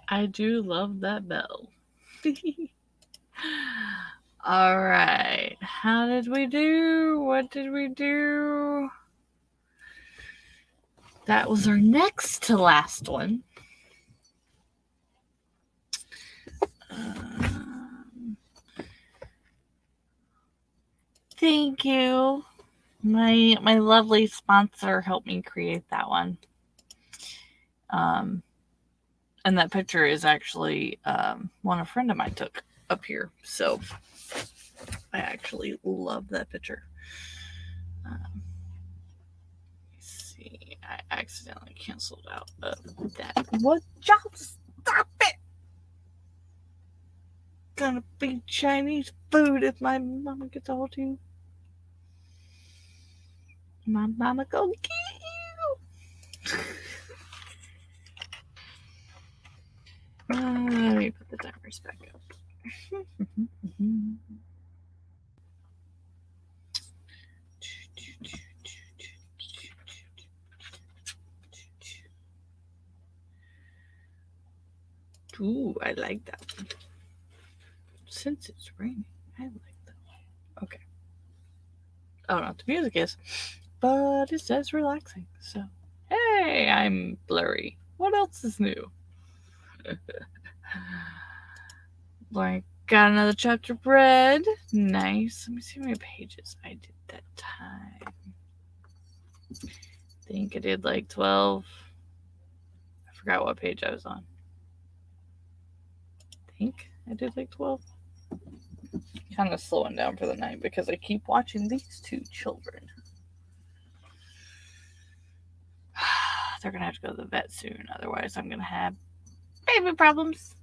I do love that bell. All right. How did we do? What did we do? That was our next to last one. Thank you. My lovely sponsor helped me create that one. And that picture is actually one a friend of mine took up here. So I actually love that picture. Let's see. I accidentally canceled out that. What job? Stop it! Gonna be Chinese food if my mama gets a hold of you. My mama go get you. Let me put the timers back up. Ooh, I like that one. Since it's raining, I like that one. Okay. I don't know what the music is, but it says relaxing. So, hey, I'm blurry. What else is new? Like, got another chapter read. Nice. Let me see how many pages I did that time. I think I did like 12. I forgot what page I was on. I think I did like 12. Kind of slowing down for the night because I keep watching these two children. They're going to have to go to the vet soon. Otherwise, I'm going to have baby problems.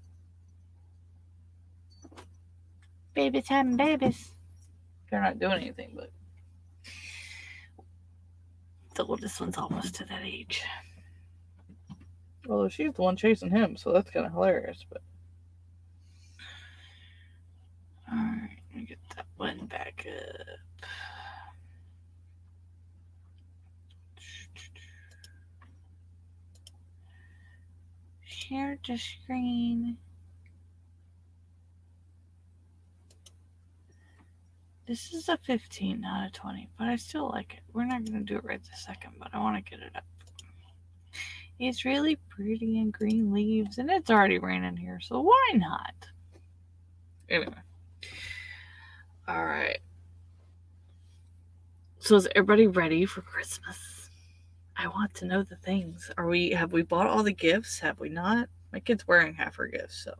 Babies having babies. They're not doing anything, but the oldest one's almost to that age. Although she's the one chasing him, so that's kind of hilarious. But all right, let me get that one back up. Share the screen. This is a 15, not a 20, but I still like it. We're not going to do it right this second, but I want to get it up. It's really pretty and green leaves, and it's already raining here, so why not? Anyway. All right. So is everybody ready for Christmas? I want to know the things. Have we bought all the gifts? Have we not? My kid's wearing half her gifts, so.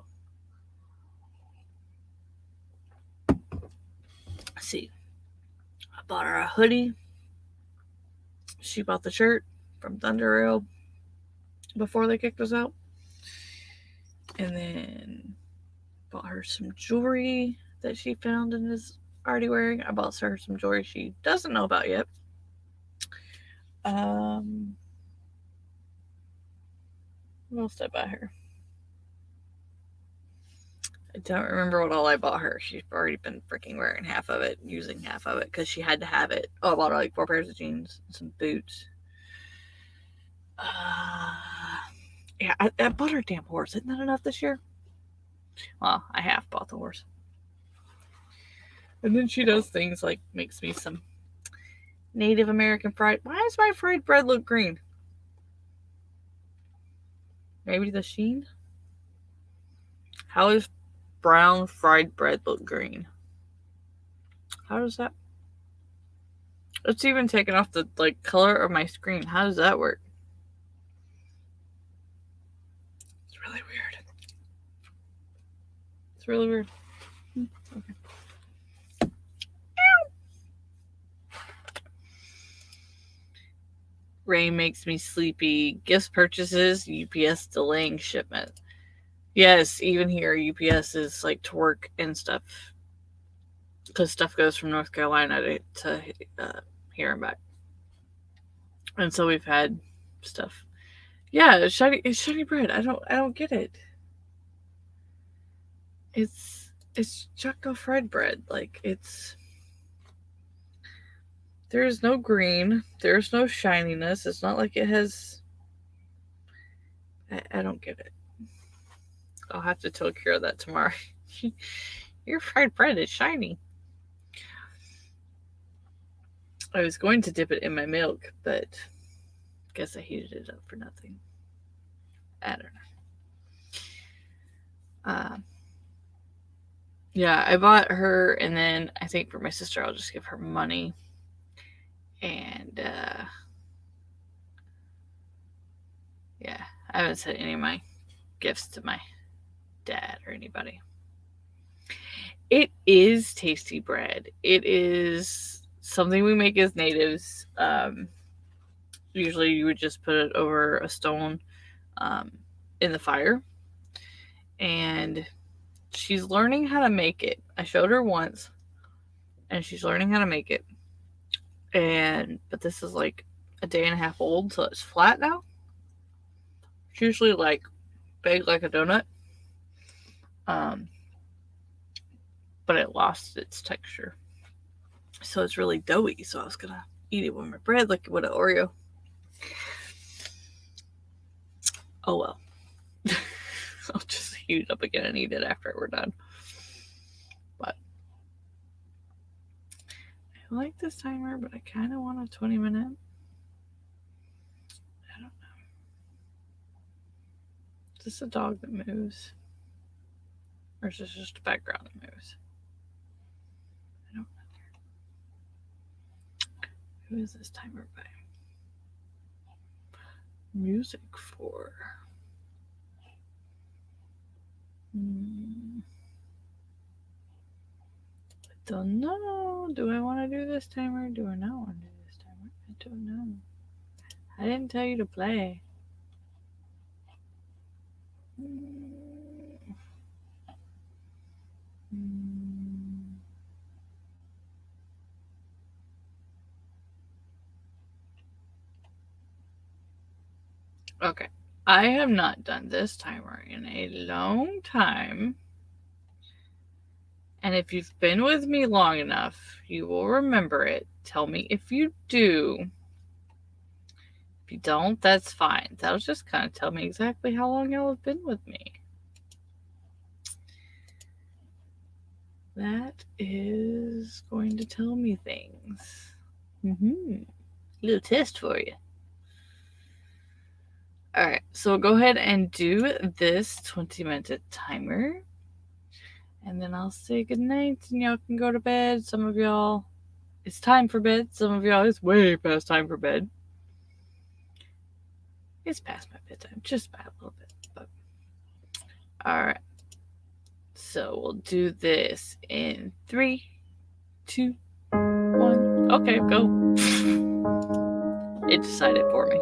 Let's see. I bought her a hoodie. She bought the shirt from Thunder Rail before they kicked us out. And then bought her some jewelry that she found and is already wearing. I bought her some jewelry she doesn't know about yet. What else did I buy her? I don't remember what all I bought her. She's already been freaking wearing half of it, using half of it, because she had to have it. Oh, I bought her like 4 pairs of jeans and some boots. Yeah, I bought her a damn horse. Isn't that enough this year? Well, I half bought the horse. And then she does things like makes me some Native American fried. Why does my fried bread look green? Maybe the sheen? How does brown fried bread look green? How does that? It's even taken off the color of my screen. How does that work? It's really weird. It's really weird. Okay. Rain makes me sleepy. Gifts purchases, UPS delaying shipment. Yes, even here, UPS is like to work and stuff. Because stuff goes from North Carolina to here and back. And so we've had stuff. Yeah, it's shiny bread. I don't get it. It's choco fried bread. Like there's no green. There's no shininess. It's not like it has. I don't get it. I'll have to tell Kira that tomorrow. Your fried bread is shiny. I was going to dip it in my milk, but guess I heated it up for nothing. I don't know. Yeah, I bought her, and then I think for my sister, I'll just give her money. And yeah, I haven't sent any of my gifts to my dad or anybody. It is tasty bread. It is something we make as natives. Usually, you would just put it over a stone in the fire, and she's learning how to make it. I showed her once, and she's learning how to make it. But this is like a day and a half old, so it's flat now. It's usually like big like a donut, but it lost its texture, so it's really doughy. So I was gonna eat it with my bread like it would an Oreo. Oh well. I'll just heat it up again and eat it after we're done. But I like this timer, but I kind of want a 20-minute. I don't know. Is this a dog that moves? Or is this just a background that moves? I don't know. Who is this timer by? Music for. I don't know. Do I want to do this timer? Do I not want to do this timer? I don't know. I didn't tell you to play. Okay. I have not done this timer in a long time. And if you've been with me long enough, you will remember it. Tell me if you do. If you don't, that's fine. That'll just kind of tell me exactly how long y'all have been with me. That is going to tell me things. A little test for you. Alright, so go ahead and do this 20-minute timer. And then I'll say goodnight and y'all can go to bed. Some of y'all, it's time for bed. Some of y'all, it's way past time for bed. It's past my bedtime, just by a little bit. But alright. So we'll do this in 3, 2, 1. Okay, go. It decided for me.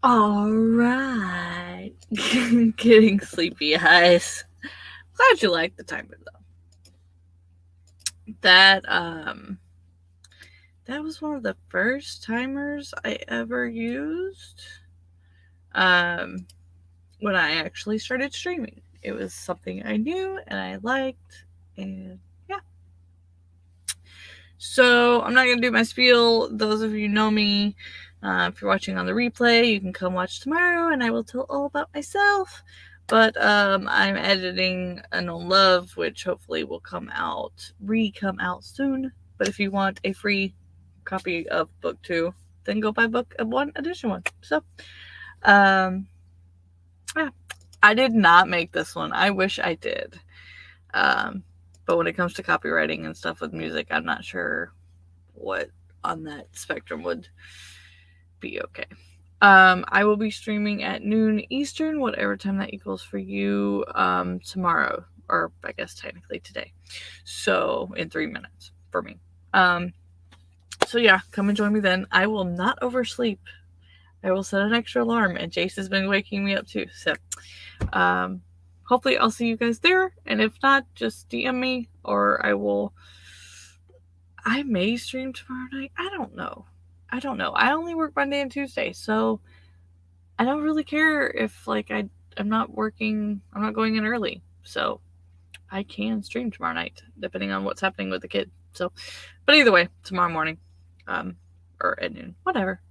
All right. Getting sleepy eyes. Glad you like the timer though. That was one of the first timers I ever used. When I actually started streaming. It was something I knew and I liked, and yeah. So I'm not gonna do my spiel. Those of you know me. If you're watching on the replay, you can come watch tomorrow, and I will tell all about myself. But I'm editing Unknown Love, which hopefully will come out soon. But if you want a free copy of book 2, then go buy book 1, edition 1. So, yeah. I did not make this one. I wish I did. But when it comes to copywriting and stuff with music, I'm not sure what on that spectrum would be okay. I will be streaming at noon Eastern, whatever time that equals for you, tomorrow, or I guess technically today. So in 3 minutes for me. So yeah, come and join me then. I will not oversleep. I will set an extra alarm, and Jayce has been waking me up too. So, hopefully I'll see you guys there. And if not, just DM me, or I may stream tomorrow night. I don't know. I only work Monday and Tuesday, so I don't really care if I'm not working. I'm not going in early, so I can stream tomorrow night, depending on what's happening with the kid. So, but either way, tomorrow morning, or at noon, whatever.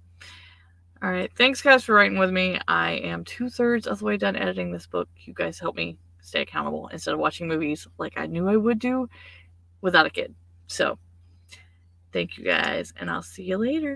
All right. Thanks, guys, for writing with me. I am 2/3 of the way done editing this book. You guys help me stay accountable instead of watching movies like I knew I would do without a kid. So, thank you guys, and I'll see you later.